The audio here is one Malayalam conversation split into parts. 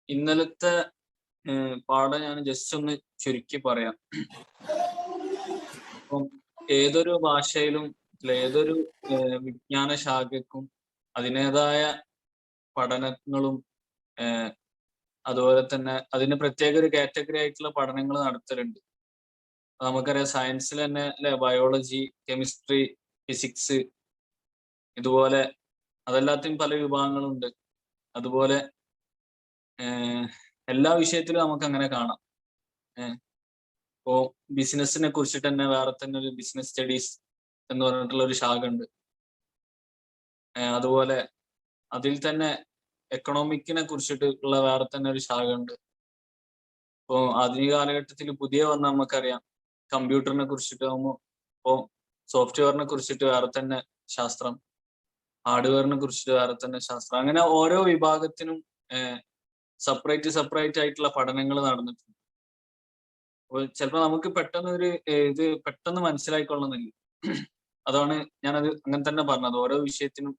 ഇന്നലത്തെ പാഠം ഞാൻ ജസ്റ്റ് ഒന്ന് ചുരുക്കി പറയാം. ഇപ്പം ഏതൊരു ഭാഷയിലും ഏതൊരു വിജ്ഞാന ശാഖയ്ക്കും അതിൻ്റെതായ പഠനങ്ങളും ഏഹ് അതുപോലെ തന്നെ അതിന് പ്രത്യേക ഒരു കാറ്റഗറി ആയിട്ടുള്ള പഠനങ്ങൾ നടത്തലുണ്ട്. നമുക്കറിയാം സയൻസിൽ തന്നെ അല്ലെ, ബയോളജി, കെമിസ്ട്രി, ഫിസിക്സ്, ഇതുപോലെ അതെല്ലാത്തിനും പല വിഭാഗങ്ങളുണ്ട്. അതുപോലെ ഏഹ് എല്ലാ വിഷയത്തിലും നമുക്ക് അങ്ങനെ കാണാം. ഏഹ് ഇപ്പോ ബിസിനസിനെ കുറിച്ചിട്ട് തന്നെ വേറെ തന്നെ ഒരു ബിസിനസ് സ്റ്റഡീസ് എന്ന് പറഞ്ഞിട്ടുള്ള ഒരു ശാഖ ഉണ്ട്. അതുപോലെ അതിൽ തന്നെ എക്കണോമിക്കിനെ കുറിച്ചിട്ട് ഉള്ള വേറെ തന്നെ ഒരു ശാഖ ഉണ്ട്. ഇപ്പോ ആധുനിക കാലഘട്ടത്തിൽ പുതിയ വന്ന നമുക്കറിയാം കമ്പ്യൂട്ടറിനെ കുറിച്ചിട്ട് ആകുമ്പോൾ ഇപ്പോൾ സോഫ്റ്റ്വെയറിനെ കുറിച്ചിട്ട് വേറെ തന്നെ ശാസ്ത്രം, ഹാർഡ്വെയറിനെ കുറിച്ചിട്ട് വേറെ തന്നെ ശാസ്ത്രം, അങ്ങനെ ഓരോ വിഭാഗത്തിനും സെപ്പറേറ്റ് സെപ്പറേറ്റ് ആയിട്ടുള്ള പഠനങ്ങൾ നടന്നിട്ടുണ്ട്. അപ്പോൾ ചിലപ്പോൾ നമുക്ക് പെട്ടെന്ന് ഇത് പെട്ടെന്ന് മനസ്സിലായിക്കൊള്ളുന്നില്ല. അതാണ് ഞാനത് അങ്ങനെ തന്നെ പറഞ്ഞത്. ഓരോ വിഷയത്തിനും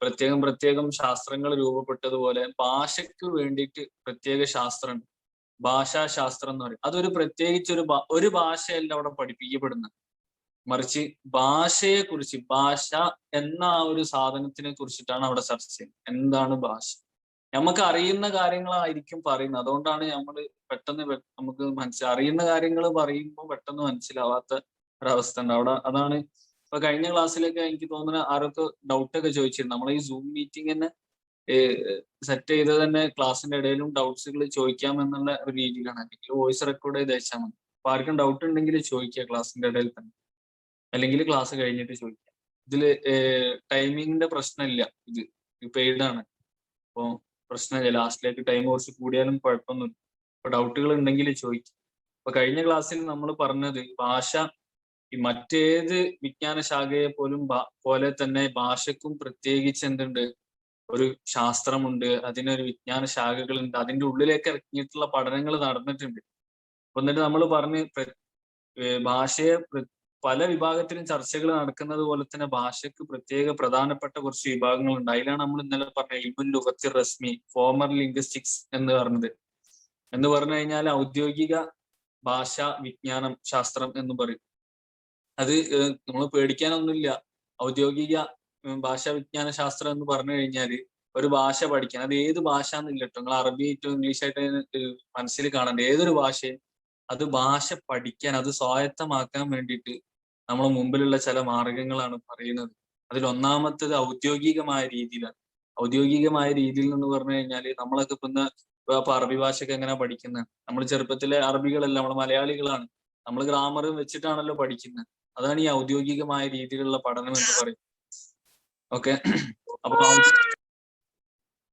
പ്രത്യേകം പ്രത്യേകം ശാസ്ത്രങ്ങൾ രൂപപ്പെട്ടതുപോലെ ഭാഷയ്ക്ക് വേണ്ടിയിട്ട് പ്രത്യേക ശാസ്ത്രമുണ്ട്. ഭാഷാശാസ്ത്രം എന്ന് പറയും. അതൊരു പ്രത്യേകിച്ച് ഒരു ഭാഷയല്ല അവിടെ പഠിപ്പിക്കപ്പെടുന്നത്. മറിച്ച് ഭാഷയെ കുറിച്ച്, ഭാഷ എന്ന ആ ഒരു സാധനത്തിനെ കുറിച്ചിട്ടാണ് അവിടെ ചർച്ച ചെയ്യുന്നത്. എന്താണ് ഭാഷ? നമുക്ക് അറിയുന്ന കാര്യങ്ങളായിരിക്കും പറയുന്നത്. അതുകൊണ്ടാണ് പെട്ടെന്ന് നമുക്ക് അറിയുന്ന കാര്യങ്ങൾ പറയുമ്പോൾ പെട്ടെന്ന് മനസ്സിലാവാത്ത ഒരവസ്ഥ ഉണ്ട് അവിടെ. അതാണ് ഇപ്പൊ കഴിഞ്ഞ ക്ലാസ്സിലൊക്കെ എനിക്ക് തോന്നുന്ന ആരൊക്കെ ഡൗട്ടൊക്കെ ചോദിച്ചിരുന്നു. നമ്മൾ ഈ സൂം മീറ്റിംഗ് തന്നെ സെറ്റ് ചെയ്ത് തന്നെ ക്ലാസ്സിന്റെ ഇടയിലും ഡൗട്ട്സുകൾ ചോദിക്കാം എന്നുള്ള ഒരു രീതിയിലാണ്. അല്ലെങ്കിൽ വോയിസ് റെക്കോർഡ് ചെയ്ത് അയച്ചാൽ മതി. അപ്പൊ ആർക്കും ഡൗട്ട് ഉണ്ടെങ്കിൽ ചോദിക്കുക ക്ലാസ്സിന്റെ ഇടയിൽ തന്നെ, അല്ലെങ്കിൽ ക്ലാസ് കഴിഞ്ഞിട്ട് ചോദിക്കാം. ഇതില് ടൈമിങ്ങിന്റെ പ്രശ്നമില്ല. ഇത് പെയ്ഡ് ആണ്. അപ്പോൾ പ്രശ്നമില്ല. ലാസ്റ്റിലേക്ക് ടൈം കുറച്ച് കൂടിയാലും കുഴപ്പമൊന്നുമില്ല. അപ്പൊ ഡൗട്ടുകൾ ഉണ്ടെങ്കിൽ ചോദിക്കും. അപ്പൊ കഴിഞ്ഞ ക്ലാസ്സിൽ നമ്മൾ പറഞ്ഞത് ഭാഷ ഈ മറ്റേത് വിജ്ഞാന ശാഖയെ പോലെ തന്നെ ഭാഷയ്ക്കും പ്രത്യേകിച്ച് എന്തുണ്ട്, ഒരു ശാസ്ത്രമുണ്ട്, അതിനൊരു വിജ്ഞാന ശാഖകളുണ്ട്, അതിന്റെ ഉള്ളിലേക്ക് ഇറങ്ങിയിട്ടുള്ള പഠനങ്ങൾ നടന്നിട്ടുണ്ട്. എന്നിട്ട് നമ്മൾ പറഞ്ഞ് ഭാഷയെ പല വിഭാഗത്തിലും ചർച്ചകൾ നടക്കുന്നത് പോലെ തന്നെ ഭാഷയ്ക്ക് പ്രത്യേക പ്രധാനപ്പെട്ട കുറച്ച് വിഭാഗങ്ങളുണ്ട്. അതിലാണ് നമ്മൾ ഇന്നലെ പറഞ്ഞ ഇൽമുൽ ലുഗത്തി റസ്മി, ഫോമർ ലിംഗ്വിസ്റ്റിക്സ് എന്ന് പറഞ്ഞത്. എന്ന് പറഞ്ഞു കഴിഞ്ഞാൽ ഔദ്യോഗിക ഭാഷാ വിജ്ഞാനം ശാസ്ത്രം എന്ന് പറയും. അത് നമ്മൾ പേടിക്കാനൊന്നുമില്ല. ഔദ്യോഗിക ഭാഷാ വിജ്ഞാന ശാസ്ത്രം എന്ന് പറഞ്ഞു കഴിഞ്ഞാൽ ഒരു ഭാഷ പഠിക്കാൻ, അത് ഏത് ഭാഷ എന്നില്ല കേട്ടോ. നിങ്ങൾ അറബി ആയിട്ടോ ഇംഗ്ലീഷ് ആയിട്ടോ മനസ്സിൽ കാണേണ്ട ഏതൊരു ഭാഷയും, അത് ഭാഷ പഠിക്കാൻ, അത് സ്വായത്തമാക്കാൻ വേണ്ടിയിട്ട് നമ്മളെ മുമ്പിലുള്ള ചില മാർഗങ്ങളാണ് പറയുന്നത്. അതിൽ ഒന്നാമത്തേത് ഔദ്യോഗികമായ രീതിയിലാണ്. ഔദ്യോഗികമായ രീതിയിൽ എന്ന് പറഞ്ഞു കഴിഞ്ഞാൽ നമ്മളൊക്കെ ഇപ്പൊ അറബി ഭാഷയൊക്കെ എങ്ങനെ പഠിക്കുന്നത്? നമ്മൾ ചെറുപ്പത്തിലെ അറബികളല്ല, നമ്മൾ മലയാളികളാണ്. നമ്മൾ ഗ്രാമർ വെച്ചിട്ടാണല്ലോ പഠിക്കുന്നത്. അതാണ് ഈ ഔദ്യോഗികമായ രീതിയിലുള്ള പഠനം എന്ന് പറയും. ഓക്കെ, അപ്പൊ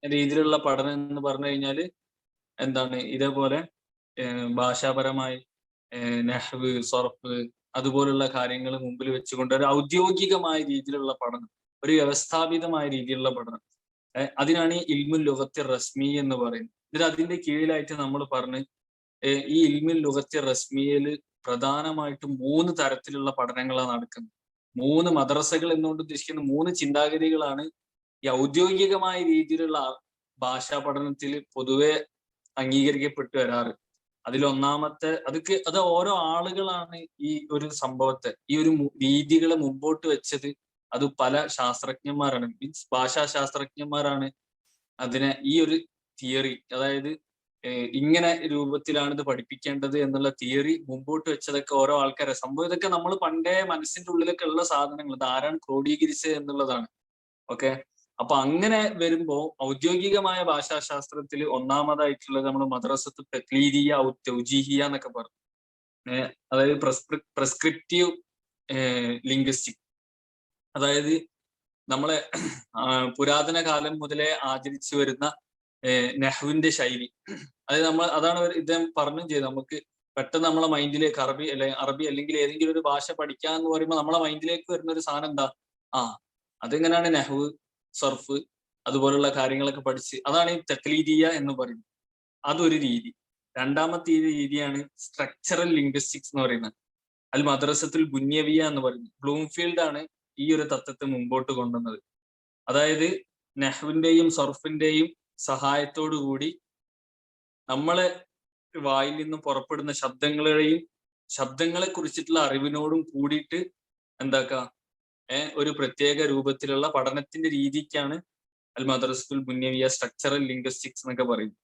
രീതിയിലുള്ള പഠനം എന്ന് പറഞ്ഞു കഴിഞ്ഞാൽ എന്താണ്, ഇതേപോലെ ഭാഷാപരമായി നഹ്വ്, സർഫ്, അതുപോലുള്ള കാര്യങ്ങൾ മുമ്പിൽ വെച്ചുകൊണ്ട് ഒരു ഔദ്യോഗികമായ രീതിയിലുള്ള പഠനം, ഒരു വ്യവസ്ഥാപിതമായ രീതിയിലുള്ള പഠനം, അതിനാണ് ഈ ഇൽമുൽ ലുഗത്തി റസ്മി എന്ന് പറയുന്നത്. ഇതിൽ അതിന്റെ കീഴിലായിട്ട് നമ്മൾ പറഞ്ഞ് ഈ ഇൽമുൽ ലുഗത്തി റസ്മിയിൽ പ്രധാനമായിട്ടും 3 തരത്തിലുള്ള പഠനങ്ങളാണ് നടക്കുന്നത്. 3 മദ്രസകൾ എന്നുകൊണ്ട് ഉദ്ദേശിക്കുന്ന 3 ചിന്താഗതികളാണ് ഈ ഔദ്യോഗികമായ രീതിയിലുള്ള ഭാഷാ പഠനത്തിൽ പൊതുവെ അംഗീകരിക്കപ്പെട്ടു വരാറ്. അതിലൊന്നാമത്തെ അത് ഓരോ ആളുകളാണ് ഈ ഒരു സംഭവത്തെ, ഈ ഒരു രീതികളെ മുമ്പോട്ട് വെച്ചത്. അത് പല ശാസ്ത്രജ്ഞന്മാരാണ്, മീൻസ് ഭാഷാ ശാസ്ത്രജ്ഞന്മാരാണ് അതിനെ, ഈ ഒരു തിയറി, അതായത് ഇങ്ങനെ രൂപത്തിലാണ് ഇത് പഠിപ്പിക്കേണ്ടത് എന്നുള്ള തിയറി മുമ്പോട്ട് വെച്ചതൊക്കെ ഓരോ ആൾക്കാരെ സംഭവം. ഇതൊക്കെ നമ്മൾ പണ്ടേ മനസ്സിന്റെ ഉള്ളിലൊക്കെ ഉള്ള സാധനങ്ങൾ, ഇത് ആരാണ് ക്രോഡീകരിച്ചത് എന്നുള്ളതാണ്. ഓക്കെ, അപ്പൊ അങ്ങനെ വരുമ്പോ ഔദ്യോഗികമായ ഭാഷാശാസ്ത്രത്തിൽ ഒന്നാമതായിട്ടുള്ളത് നമ്മൾ മദ്രസത്ത് തക്ലീദിയ തൗജീഹിയ എന്നൊക്കെ പറഞ്ഞു. അതായത് പ്രെസ്ക്രിപ്റ്റീവ് ലിംഗ്വിസ്റ്റിക്, അതായത് നമ്മളെ പുരാതന കാലം മുതലേ ആചരിച്ചു വരുന്ന നഹ്വിന്റെ ശൈലി. അതായത് അതാണ് ഇദ്ദേഹം പറഞ്ഞു ചെയ്തത്. നമുക്ക് പെട്ടെന്ന് നമ്മളെ മൈൻഡിലേക്ക് അറബി അല്ലെങ്കിൽ ഏതെങ്കിലും ഒരു ഭാഷ പഠിക്കുക എന്ന് പറയുമ്പോൾ നമ്മളെ മൈൻഡിലേക്ക് വരുന്ന ഒരു സാധനം എന്താ, അതെങ്ങനെയാണ് നഹ്വ്, സർഫ്, അതുപോലുള്ള കാര്യങ്ങളൊക്കെ പഠിച്ച്, അതാണ് ഈ തക്ലീദിയ എന്ന് പറയുന്നത്. അതൊരു രീതി. രണ്ടാമത്തെ രീതിയാണ് സ്ട്രക്ചറൽ ലിംഗ്വിസ്റ്റിക്സ് എന്ന് പറയുന്നത്. അൽ മദ്രസത്തുൽ ബുന്യവിയ എന്ന് പറയുന്നത്. ബ്ലൂംഫീൽഡ് ആണ് ഈ ഒരു തത്വത്തെ മുമ്പോട്ട് കൊണ്ടുവന്നത്. അതായത് നഹ്വിന്റെയും സർഫിന്റെയും സഹായത്തോടു കൂടി നമ്മളെ വായിൽ നിന്നും പുറപ്പെടുന്ന ശബ്ദങ്ങളെ കുറിച്ചിട്ടുള്ള അറിവിനോടും കൂടിയിട്ട് എന്താക്ക ഒരു പ്രത്യേക രൂപത്തിലുള്ള പഠനത്തിന്റെ രീതിക്കാണ് അൽ മദ്രസത്തുൽ മുന്നവിയ സ്ട്രക്ചറൽ ലിംഗ്വിസ്റ്റിക്സ് എന്നൊക്കെ പറയും.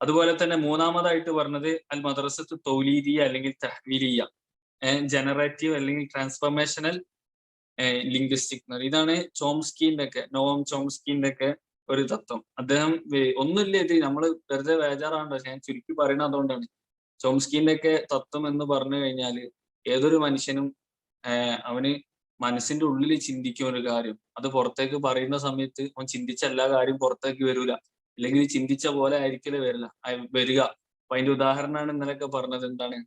അതുപോലെ തന്നെ മൂന്നാമതായിട്ട് പറഞ്ഞത് അൽ മദ്രസത്തു തൗലീദിയ അല്ലെങ്കിൽ തഹ്വീലിയ, ജനറേറ്റീവ് അല്ലെങ്കിൽ ട്രാൻസ്ഫോർമേഷണൽ ലിംഗ്വിസ്റ്റിക് എന്ന് പറയും. ഇതാണ് നോം ചോംസ്കിന്റെ ഒക്കെ ഒരു തത്വം. അദ്ദേഹം ഒന്നുമില്ല, ഇത് നമ്മൾ വെറുതെ ബേജാറാണ്ടോ, ഞാൻ ചുരുക്കി പറയുന്നത് അതുകൊണ്ടാണ്. ചോംസ്കിന്റെ ഒക്കെ തത്വം എന്ന് പറഞ്ഞു കഴിഞ്ഞാൽ ഏതൊരു മനുഷ്യനും അവന് മനസ്സിന്റെ ഉള്ളിൽ ചിന്തിക്കുന്ന ഒരു കാര്യം അത് പുറത്തേക്ക് പറയുന്ന സമയത്ത് അവൻ ചിന്തിച്ച എല്ലാ കാര്യം പുറത്തേക്ക് വരൂല, അല്ലെങ്കിൽ ചിന്തിച്ച പോലെ ആയിരിക്കലേ വരിക. അപ്പൊ അതിന്റെ ഉദാഹരണമാണ് ഇന്നലെയൊക്കെ പറഞ്ഞത്. എന്താണ്,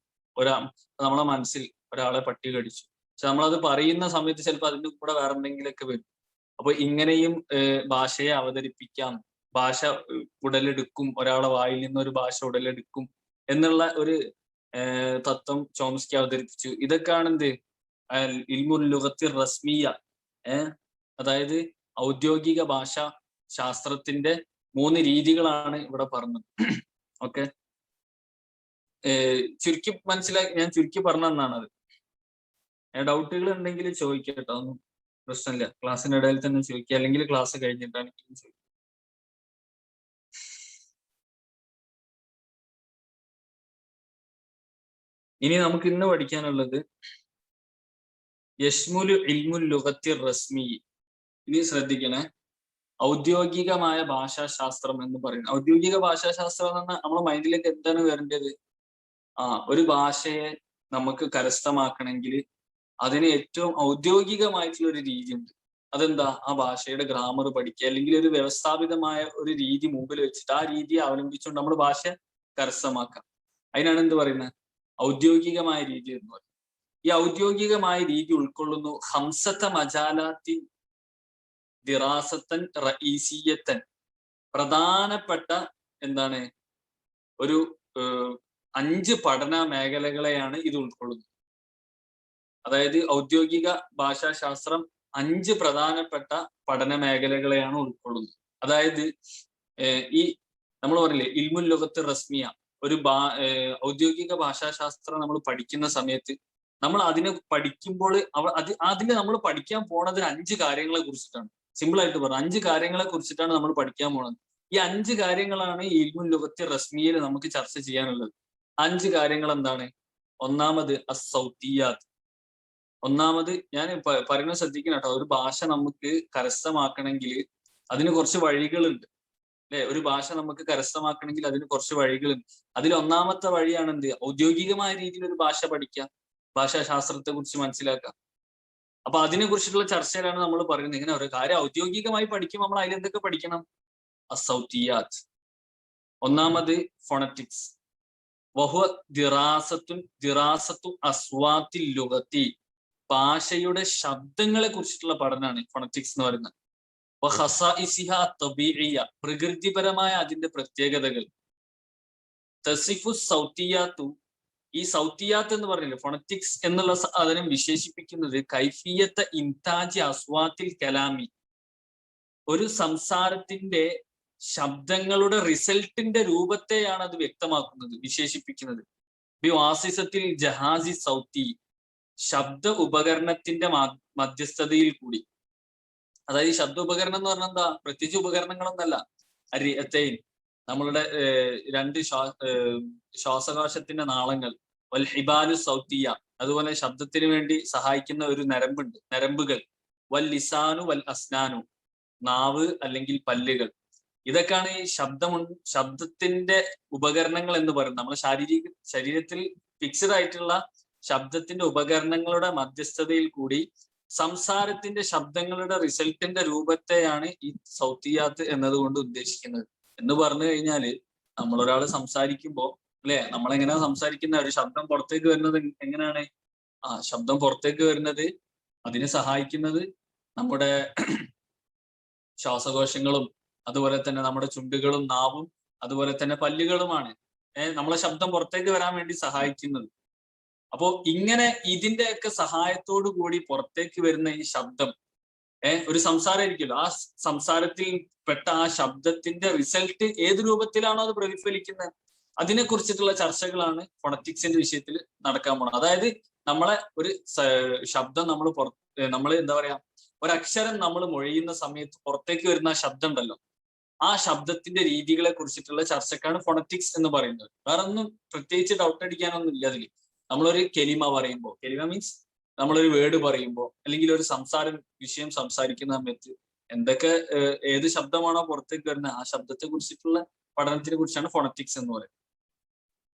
നമ്മളെ മനസ്സിൽ ഒരാളെ പട്ടി കടിച്ചു, പക്ഷെ നമ്മളത് പറയുന്ന സമയത്ത് ചിലപ്പോൾ അതിന്റെ കൂടെ വേറെ എന്തെങ്കിലുമൊക്കെ വരും. അപ്പൊ ഇങ്ങനെയും ഭാഷയെ അവതരിപ്പിക്കാം, ഭാഷ ഉടലെടുക്കും, ഒരാളെ വായിൽ നിന്ന് ഒരു ഭാഷ ഉടലെടുക്കും എന്നുള്ള ഒരു തത്വം ചോംസ്കി അവതരിപ്പിച്ചു. ഇതൊക്കെയാണ് എന്ത് ഇൽമുൽ ലുഗത്തി റസ്മിയ, അതായത് ഔദ്യോഗിക ഭാഷാ ശാസ്ത്രത്തിന്റെ 3 രീതികളാണ് ഇവിടെ പറഞ്ഞത്. ഓക്കെ, ഞാൻ ചുരുക്കി പറഞ്ഞതാണ് അത്. ഡൗട്ടുകൾ ഉണ്ടെങ്കിൽ ചോദിക്കട്ടോ, ഒന്നും പ്രശ്നമില്ല. ക്ലാസ്സിന്റെ ഇടയിൽ തന്നെ ചോദിക്കുക, അല്ലെങ്കിൽ ക്ലാസ് കഴിഞ്ഞിട്ടാണ് ചോദിക്കുക. ഇനി നമുക്ക് ഇന്ന് പഠിക്കാനുള്ളത് യശ്മുലു ഇൽമുൽ ലുഗത്തി റസ്മി. ഇനി ശ്രദ്ധിക്കണേ, ഔദ്യോഗികമായ ഭാഷാശാസ്ത്രം എന്ന് പറയുന്നത്. ഔദ്യോഗിക ഭാഷാശാസ്ത്രം എന്ന് പറഞ്ഞാൽ നമ്മുടെ മൈൻഡിലേക്ക് എന്താണ് വരേണ്ടത്? ഒരു ഭാഷയെ നമുക്ക് കരസ്ഥമാക്കണമെങ്കിൽ അതിന് ഏറ്റവും ഔദ്യോഗികമായിട്ടുള്ള ഒരു രീതി ഉണ്ട്. അതെന്താ? ആ ഭാഷയുടെ ഗ്രാമർ പഠിക്കുക, അല്ലെങ്കിൽ ഒരു വ്യവസ്ഥാപിതമായ ഒരു രീതി മുമ്പിൽ വെച്ചിട്ട് ആ രീതിയെ അവലംബിച്ചുകൊണ്ട് നമ്മൾ ഭാഷ കരസ്ഥമാക്കാം. അതിനാണ് എന്ത് പറയുന്നത്? ഔദ്യോഗികമായ രീതി എന്ന് പറയുന്നത്. ഈ ഔദ്യോഗികമായ രീതി ഉൾക്കൊള്ളുന്നു ഹംസത്ത മജാലാത്തി ദിറാസത്തൻ റഈസിയത്തൻ, പ്രധാനപ്പെട്ട എന്താണ് ഒരു 5 പഠന മേഖലകളെയാണ് ഇത് ഉൾക്കൊള്ളുന്നത്. അതായത് ഔദ്യോഗിക ഭാഷാശാസ്ത്രം 5 പ്രധാനപ്പെട്ട പഠന മേഖലകളെയാണ് ഉൾക്കൊള്ളുന്നത്. അതായത് ഈ നമ്മൾ പറയില്ലേ ഇൽമുൽ ലുഗത്ത് റസ്മിയ, ഒരു ഔദ്യോഗിക ഭാഷാശാസ്ത്രം നമ്മൾ പഠിക്കുന്ന സമയത്ത് നമ്മൾ അതിനെ പഠിക്കുമ്പോൾ അതിൽ നമ്മൾ പഠിക്കാൻ പോണത് 5 കാര്യങ്ങളെ കുറിച്ചിട്ടാണ്. സിമ്പിൾ ആയിട്ട് പറഞ്ഞു, 5 കാര്യങ്ങളെ കുറിച്ചിട്ടാണ് നമ്മൾ പഠിക്കാൻ പോണത്. ഈ 5 കാര്യങ്ങളാണ് ഈ ഇൽമുൽ ലുഗത്തി റസ്മിയയിൽ നമുക്ക് ചർച്ച ചെയ്യാനുള്ളത്. 5 കാര്യങ്ങൾ എന്താണ്? ഒന്നാമത് അസ്സൗത്തിയാത്ത്. ഒന്നാമത്, ഞാൻ പറയുന്നത് ശ്രദ്ധിക്കണം കേട്ടോ, ഒരു ഭാഷ നമുക്ക് കരസ്ഥമാക്കണമെങ്കിൽ അതിന് കുറച്ച് വഴികളുണ്ട്, അല്ലെ? ഒരു ഭാഷ നമുക്ക് കരസ്ഥമാക്കണമെങ്കിൽ അതിന് കുറച്ച് വഴികളുണ്ട്. അതിൽ ഒന്നാമത്തെ വഴിയാണ് എന്ത്? ഔദ്യോഗികമായ രീതിയിൽ ഒരു ഭാഷ പഠിക്കാം, ഭാഷാശാസ്ത്രത്തെ കുറിച്ച് മനസ്സിലാക്കാം. അപ്പൊ അതിനെ കുറിച്ചിട്ടുള്ള ചർച്ചയിലാണ് നമ്മൾ പറയുന്നത്. ഇങ്ങനെ ഒരു കാര്യം ഔദ്യോഗികമായി പഠിക്കുമ്പോൾ നമ്മൾ അതിലെന്തൊക്കെ പഠിക്കണം? അസൗത്തിയാത്ത്. ഒന്നാമത് ഫോണറ്റിക്സ്. വഹുവ ദിറാസത്തു അസ്വാത്തിൽ ലുഗത്തി, ഭാഷയുടെ ശബ്ദങ്ങളെ കുറിച്ചിട്ടുള്ള പഠനമാണ് ഫോണറ്റിക്സ് എന്ന് പറയുന്നത്. വഖസാഇസിഹ തബീഇയ, പ്രകൃതിപരമായ അതിന്റെ പ്രത്യേകതകൾ. തസിഫു സൗത്തിയാത്തു, ഈ സൗത്തിയാത്ത് എന്ന് പറഞ്ഞില്ലേ, ഫോണറ്റിക്സ് എന്നുള്ള സാധനം വിശേഷിപ്പിക്കുന്നത് കൈഫിയത്ത ഇൻതാജി അസ്വാത്തിൽ കലാമി, ഒരു സംസാരത്തിന്റെ ശബ്ദങ്ങളുടെ റിസൾട്ടിന്റെ രൂപത്തെയാണ് അത് വ്യക്തമാക്കുന്നത്, വിശേഷിപ്പിക്കുന്നത്. ബി വാസിസത്തിൽ ജഹാസി സൗത്തി, ശബ്ദ ഉപകരണത്തിന്റെ മധ്യസ്ഥതയിൽ കൂടി. അതായത് ഈ ശബ്ദ ഉപകരണം എന്ന് പറഞ്ഞാൽ എന്താ? പ്രത്യേകിച്ച് ഉപകരണങ്ങളൊന്നല്ല. അരിയത്തൈൻ, നമ്മളുടെ 2 ശ്വാസകോശത്തിന്റെ നാളങ്ങൾ. വൽ ഹിബാലു സൗത്തിയ, അതുപോലെ ശബ്ദത്തിന് വേണ്ടി സഹായിക്കുന്ന ഒരു നരമ്പുകൾ. വൽ ലിസാനു വൽ അസ്നാനു, നാവ് അല്ലെങ്കിൽ പല്ലുകൾ. ഇതൊക്കെയാണ് ഈ ശബ്ദത്തിന്റെ ഉപകരണങ്ങൾ എന്ന് പറയുന്നത്. നമ്മുടെ ശരീരത്തിൽ ഫിക്സഡ് ആയിട്ടുള്ള ശബ്ദത്തിന്റെ ഉപകരണങ്ങളുടെ മധ്യസ്ഥതയിൽ കൂടി സംസാരത്തിന്റെ ശബ്ദങ്ങളുടെ റിസൾട്ടിന്റെ രൂപത്തെയാണ് ഈ സൗത്തിയാത്ത് എന്നതുകൊണ്ട് ഉദ്ദേശിക്കുന്നത്. എന്ന് പറഞ്ഞു കഴിഞ്ഞാല് നമ്മളൊരാൾ സംസാരിക്കുമ്പോൾ, അല്ലെ, നമ്മളെങ്ങനെയാ സംസാരിക്കുന്ന ഒരു ശബ്ദം പുറത്തേക്ക് വരുന്നത് എങ്ങനെയാണ്? ശബ്ദം പുറത്തേക്ക് വരുന്നത് അതിനെ സഹായിക്കുന്നത് നമ്മുടെ ശ്വാസകോശങ്ങളും അതുപോലെ തന്നെ നമ്മുടെ ചുണ്ടുകളും നാവും അതുപോലെ തന്നെ പല്ലുകളുമാണ് നമ്മളെ ശബ്ദം പുറത്തേക്ക് വരാൻ വേണ്ടി സഹായിക്കുന്നത്. അപ്പോ ഇങ്ങനെ ഇതിന്റെയൊക്കെ സഹായത്തോടു കൂടി പുറത്തേക്ക് വരുന്ന ഈ ശബ്ദം ഒരു സംസാരം ആയിരിക്കുമല്ലോ, ആ സംസാരത്തിൽ പെട്ട ആ ശബ്ദത്തിന്റെ റിസൾട്ട് ഏത് രൂപത്തിലാണോ അത് പ്രതിഫലിക്കുന്നത്, അതിനെ കുറിച്ചിട്ടുള്ള ചർച്ചകളാണ് ഫോണറ്റിക്സിന്റെ വിഷയത്തിൽ നടക്കാൻ പോണത്. അതായത് നമ്മളെ ഒരു ശബ്ദം നമ്മൾ എന്താ പറയാ, ഒരക്ഷരം നമ്മൾ മൊഴിയുന്ന സമയത്ത് പുറത്തേക്ക് വരുന്ന ആ ശബ്ദം ഉണ്ടല്ലോ, ആ ശബ്ദത്തിന്റെ രീതികളെ കുറിച്ചിട്ടുള്ള ചർച്ചക്കാണ് ഫോണറ്റിക്സ് എന്ന് പറയുന്നത്. വേറെ ഒന്നും പ്രത്യേകിച്ച് ഡൗട്ട് അടിക്കാനൊന്നും ഇല്ല അതിൽ. നമ്മളൊരു കെലിമ പറയുമ്പോൾ, കെലിമ മീൻസ് നമ്മളൊരു വേർഡ് പറയുമ്പോൾ, അല്ലെങ്കിൽ ഒരു വിഷയം സംസാരിക്കുന്ന സമയത്ത് എന്തൊക്കെ ഏത് ശബ്ദമാണോ പുറത്തേക്ക് വരുന്നത്, ആ ശബ്ദത്തെ കുറിച്ചിട്ടുള്ള പഠനത്തിനെ കുറിച്ചാണ് ഫോണറ്റിക്സ് എന്ന് പറയുന്നത്.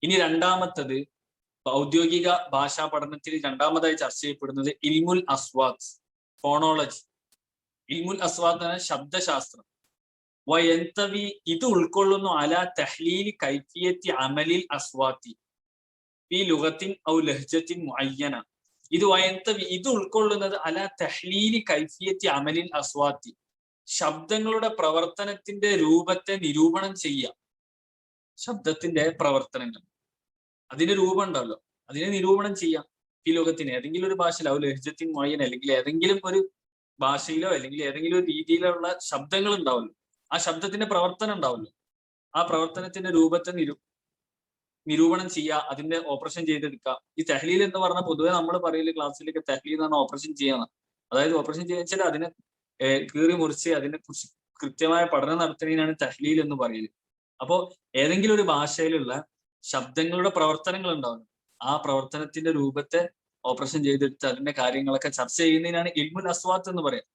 ഇനി രണ്ടാമത്തത്, ഔദ്യോഗിക ഭാഷാ പഠനത്തിൽ രണ്ടാമതായി ചർച്ച ചെയ്യപ്പെടുന്നത് ഇൽമുൽ അസ്വാത്ത്, ഫോണോളജി. ഇൽമുൽ അസ്വാത്ത് എന്ന ശബ്ദശാസ്ത്രം. വയന്തവി, ഇത് ഉൾക്കൊള്ളുന്നു അല തഹ്ലീൽ കൈഫിയത്തി അമലിൽ അസ്വാത്തി ഫി ലുഗത്തിൻ ഔ ലഹ്ജത്തിൻ മുഅയ്യന. ഇത് ഉൾക്കൊള്ളുന്നത് അല തഹ്ലീൽ കൈഫിയത്തി അമലിൽ അസ്വാത്തി, ശബ്ദങ്ങളുടെ പ്രവർത്തനത്തിന്റെ രൂപത്തെ നിരൂപണം ചെയ്യുക. ശബ്ദത്തിന്റെ പ്രവർത്തനങ്ങൾ, അതിന് രൂപം ഉണ്ടല്ലോ, അതിനെ നിരൂപണം ചെയ്യാം. ഈ ലോകത്തിന് ഏതെങ്കിലും ഒരു ഭാഷയിൽ ഔ ലഹ്ജത്തിൻ മുഅയ്യന, അല്ലെങ്കിൽ ഏതെങ്കിലും ഒരു ഭാഷയിലോ അല്ലെങ്കിൽ ഏതെങ്കിലും ഒരു രീതിയിലുള്ള ശബ്ദങ്ങൾ ഉണ്ടാവുമല്ലോ, ആ ശബ്ദത്തിന്റെ പ്രവർത്തനം ഉണ്ടാവുമല്ലോ, ആ പ്രവർത്തനത്തിന്റെ രൂപത്തെ നിരൂപണം ചെയ്യുക, അതിന്റെ ഓപ്പറേഷൻ ചെയ്തെടുക്കുക. ഈ തഹ്ലീൽ എന്ന് പറഞ്ഞാൽ പൊതുവെ നമ്മൾ പറയല് ക്ലാസ്സിലേക്ക് തഹ്ലീൽ എന്ന് പറഞ്ഞാൽ ഓപ്പറേഷൻ ചെയ്യണം. അതായത് ഓപ്പറേഷൻ ചെയ്യാൻ അതിനെ കീറി മുറിച്ച് അതിനെ കുറിച്ച് കൃത്യമായ പഠനം നടത്തുന്നതിനാണ് തഹ്ലീൽ എന്ന് പറയല്. അപ്പോ ഏതെങ്കിലും ഒരു ഭാഷയിലുള്ള ശബ്ദങ്ങളുടെ പ്രവർത്തനങ്ങൾ ഉണ്ടാവും, ആ പ്രവർത്തനത്തിന്റെ രൂപത്തെ ഓപ്പറേഷൻ ചെയ്തെടുത്ത് അതിന്റെ കാര്യങ്ങളൊക്കെ ചർച്ച ചെയ്യുന്നതിനാണ് ഇൽമുൽ അസ്വാത്ത് എന്ന് പറയാം.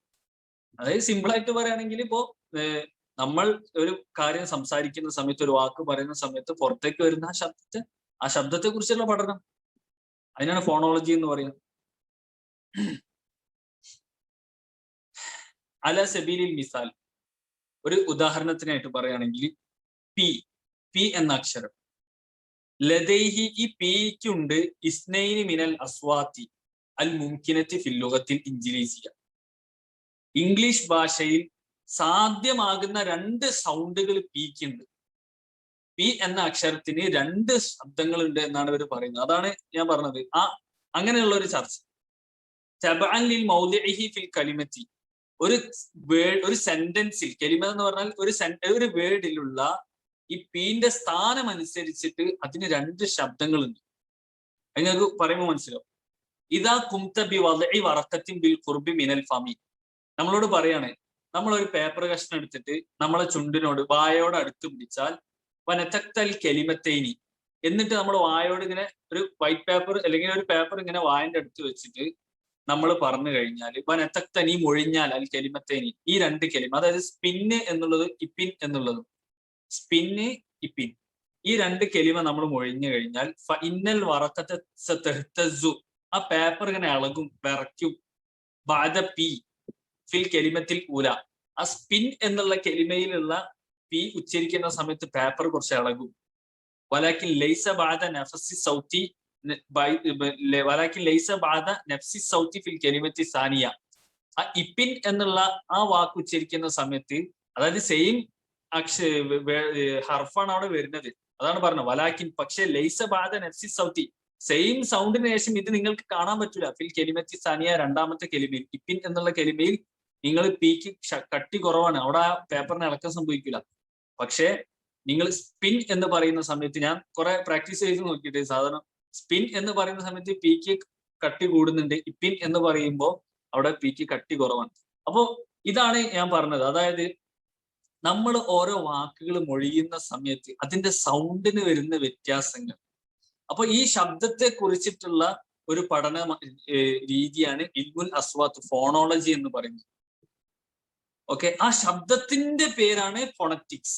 അതായത് സിമ്പിൾ ആയിട്ട് പറയുകയാണെങ്കിൽ ഇപ്പോ നമ്മൾ ഒരു കാര്യം സംസാരിക്കുന്ന സമയത്ത്, ഒരു വാക്ക് പറയുന്ന സമയത്ത് പുറത്തേക്ക് വരുന്ന ആ ശബ്ദത്തെ കുറിച്ചുള്ള പഠനം, അതിനാണ് ഫോണോളജി എന്ന് പറയുന്നത്. അല സബീലിൽ മിസാൽ, ഒരു ഉദാഹരണത്തിനായിട്ട് പറയുകയാണെങ്കിൽ പി എന്ന അക്ഷരം, ലദൈഹി, ഈ പിക്കുണ്ട് ഇസ്നൈനി മിനൽ അസ്വാത്തി അൽ മുംകിനത്തി ഫിൽ ലുഗത്തിൽ ഇൻജിലീസിയ, ഇംഗ്ലീഷ് ഭാഷയിൽ സാധ്യമാകുന്ന 2 സൗണ്ടുകൾ പിക്കുണ്ട്. പി എന്ന അക്ഷരത്തിന് 2 ശബ്ദങ്ങളുണ്ട് എന്നാണ് ഇവർ പറയുന്നത്. അതാണ് ഞാൻ പറഞ്ഞത്, അങ്ങനെയുള്ള ഒരു ചർച്ച. തബഅൻ ലിൽ മൗദിഇഹി ഫിൽ കലിമത്തി, ഒരു സെന്റൻസിൽ, കലിമ എന്ന് പറഞ്ഞാൽ ഒരു വേർഡിലുള്ള ഈ പീന്റെ സ്ഥാനം അനുസരിച്ചിട്ട് അതിന് 2 ശബ്ദങ്ങളുണ്ട്. നിങ്ങൾക്ക് പറയുമ്പോൾ മനസ്സിലാവും. ഇതാ കുംത ബി വദഇ വറഖത്തിൻ ബിൽ ഖുർബി മിനൽ ഫമി, നമ്മളോട് പറയാണ്, നമ്മളൊരു പേപ്പർ കഷ്ണം എടുത്തിട്ട് നമ്മളെ ചുണ്ടിനോട് വായോട് അടുത്ത് പിടിച്ചാൽ വനതക്തൽ കെലിമത്തൈനി, എന്നിട്ട് നമ്മൾ വായോട് ഇങ്ങനെ ഒരു വൈറ്റ് പേപ്പർ അല്ലെങ്കിൽ ഒരു പേപ്പർ ഇങ്ങനെ വായന്റെ അടുത്ത് വെച്ചിട്ട് നമ്മൾ പറഞ്ഞു കഴിഞ്ഞാൽ വനതക്ത, നീ മൊഴിഞ്ഞാൽ അൽ കെലിമത്തൈനി, ഈ 2 കെലിമ, അതായത് സ്പിന്ന് എന്നുള്ളത് ഇപ്പിൻ എന്നുള്ളതും, സ്പിന്ന് ഇപ്പിൻ, ഈ 2 കെലിമ നമ്മൾ മൊഴിഞ്ഞു കഴിഞ്ഞാൽ ഫഇന്നൽ വറഖത സതഹ്തസു, ആ പേപ്പർ ഇങ്ങനെ ഇളകും, വിറയ്ക്കും. ബഅദ പി ഫിൽ കെലിമത്തിൽ ഊല, ആ സ്പിൻ എന്നുള്ള കെലിമയിലുള്ള പി ഉച്ചരിക്കുന്ന സമയത്ത് പേപ്പർ കുറച്ച് ഇളകും. വലാകിൻ ലൈസ ബഅദ നഫ്സി സൗതി വലാകിൻ ലൈസ ബഅദ നഫ്സി സൗതി ഫിൽ കെലിമത്തി സാനിയ, ആ ഇപ്പിൻ എന്നുള്ള ആ വാക്ക് ഉച്ചരിക്കുന്ന സമയത്ത്, അതായത് സെയിം ഹർഫാണ് അവിടെ വരുന്നത്. അതാണ് പറഞ്ഞത് വലാകിൻ, പക്ഷേ ലൈസ ബഅദ നഫ്സി സൗതി, സെയിം സൗണ്ടിന് ശേഷം ഇത് നിങ്ങൾക്ക് കാണാൻ പറ്റില്ല. ഫിൽ കെലിമത്തി സാനിയ, രണ്ടാമത്തെ കെലിമയിൽ, ഇപ്പിൻ എന്നുള്ള കെലിമയിൽ നിങ്ങൾ പിക്ക് കട്ടി കുറവാണ്, അവിടെ ആ പേപ്പറിന് ഇളക്കം സംഭവിക്കില്ല. പക്ഷേ നിങ്ങൾ സ്പിൻ എന്ന് പറയുന്ന സമയത്ത്, ഞാൻ കുറെ പ്രാക്ടീസ് ചെയ്ത് നോക്കിയിട്ട്, സാധാരണ സ്പിൻ എന്ന് പറയുന്ന സമയത്ത് പിക്ക് കട്ടി കൂടുന്നുണ്ട്, ഇപ്പിൻ എന്ന് പറയുമ്പോൾ അവിടെ പിക്ക് കട്ടി കുറവാണ്. അപ്പോ ഇതാണ് ഞാൻ പറഞ്ഞത്. അതായത് നമ്മൾ ഓരോ വാക്കുകൾ മൊഴിയുന്ന സമയത്ത് അതിന്റെ സൗണ്ടിന് വരുന്ന വ്യത്യാസങ്ങൾ, അപ്പൊ ഈ ശബ്ദത്തെ കുറിച്ചിട്ടുള്ള ഒരു പഠന രീതിയാണ് ഇൽമുൽ അസ്വാത്ത്, ഫോണോളജി എന്ന് പറയുന്നത്. ഓക്കെ, ആ ശബ്ദത്തിന്റെ പേരാണ് ഫോണറ്റിക്സ്.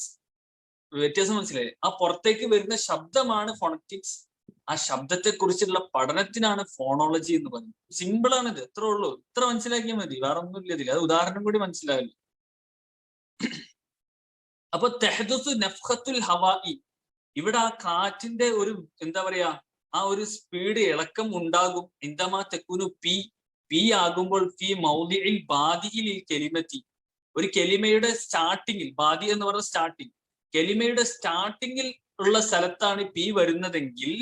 വ്യത്യാസം മനസ്സിലായി? ആ പുറത്തേക്ക് വരുന്ന ശബ്ദമാണ് ഫോണറ്റിക്സ്, ആ ശബ്ദത്തെ കുറിച്ചുള്ള പഠനത്തിനാണ് ഫോണോളജി എന്ന് പറയുന്നത്. സിമ്പിൾ ആണിത്, എത്ര ഉള്ളൂ, ഇത്ര മനസ്സിലാക്കിയാൽ മതി, വേറെ ഒന്നും ഇല്ല ഇതിൽ. അത് ഉദാഹരണം കൂടി മനസ്സിലാവില്ല. അപ്പൊ തഹ്ദുസു നഫ്ഖത്തുൽ ഹവാഇ, ഇവിടെ ആ കാറ്റിന്റെ ഒരു എന്താ പറയാ, ആ ഒരു സ്പീഡ്, ഇളക്കം ഉണ്ടാകും. ഇന്തമാ തെക്കുനു പി ആകുമ്പോൾ ഫി മൗദിഇൽ ബാദിഇൽ കെലിമത്തി, ഒരു കെലിമയുടെ സ്റ്റാർട്ടിങ്ങിൽ, ബാദി എന്ന് പറഞ്ഞ സ്റ്റാർട്ടിങ്, കെലിമയുടെ സ്റ്റാർട്ടിങ്ങിൽ ഉള്ള സ്ഥലത്താണ് പി വരുന്നതെങ്കിൽ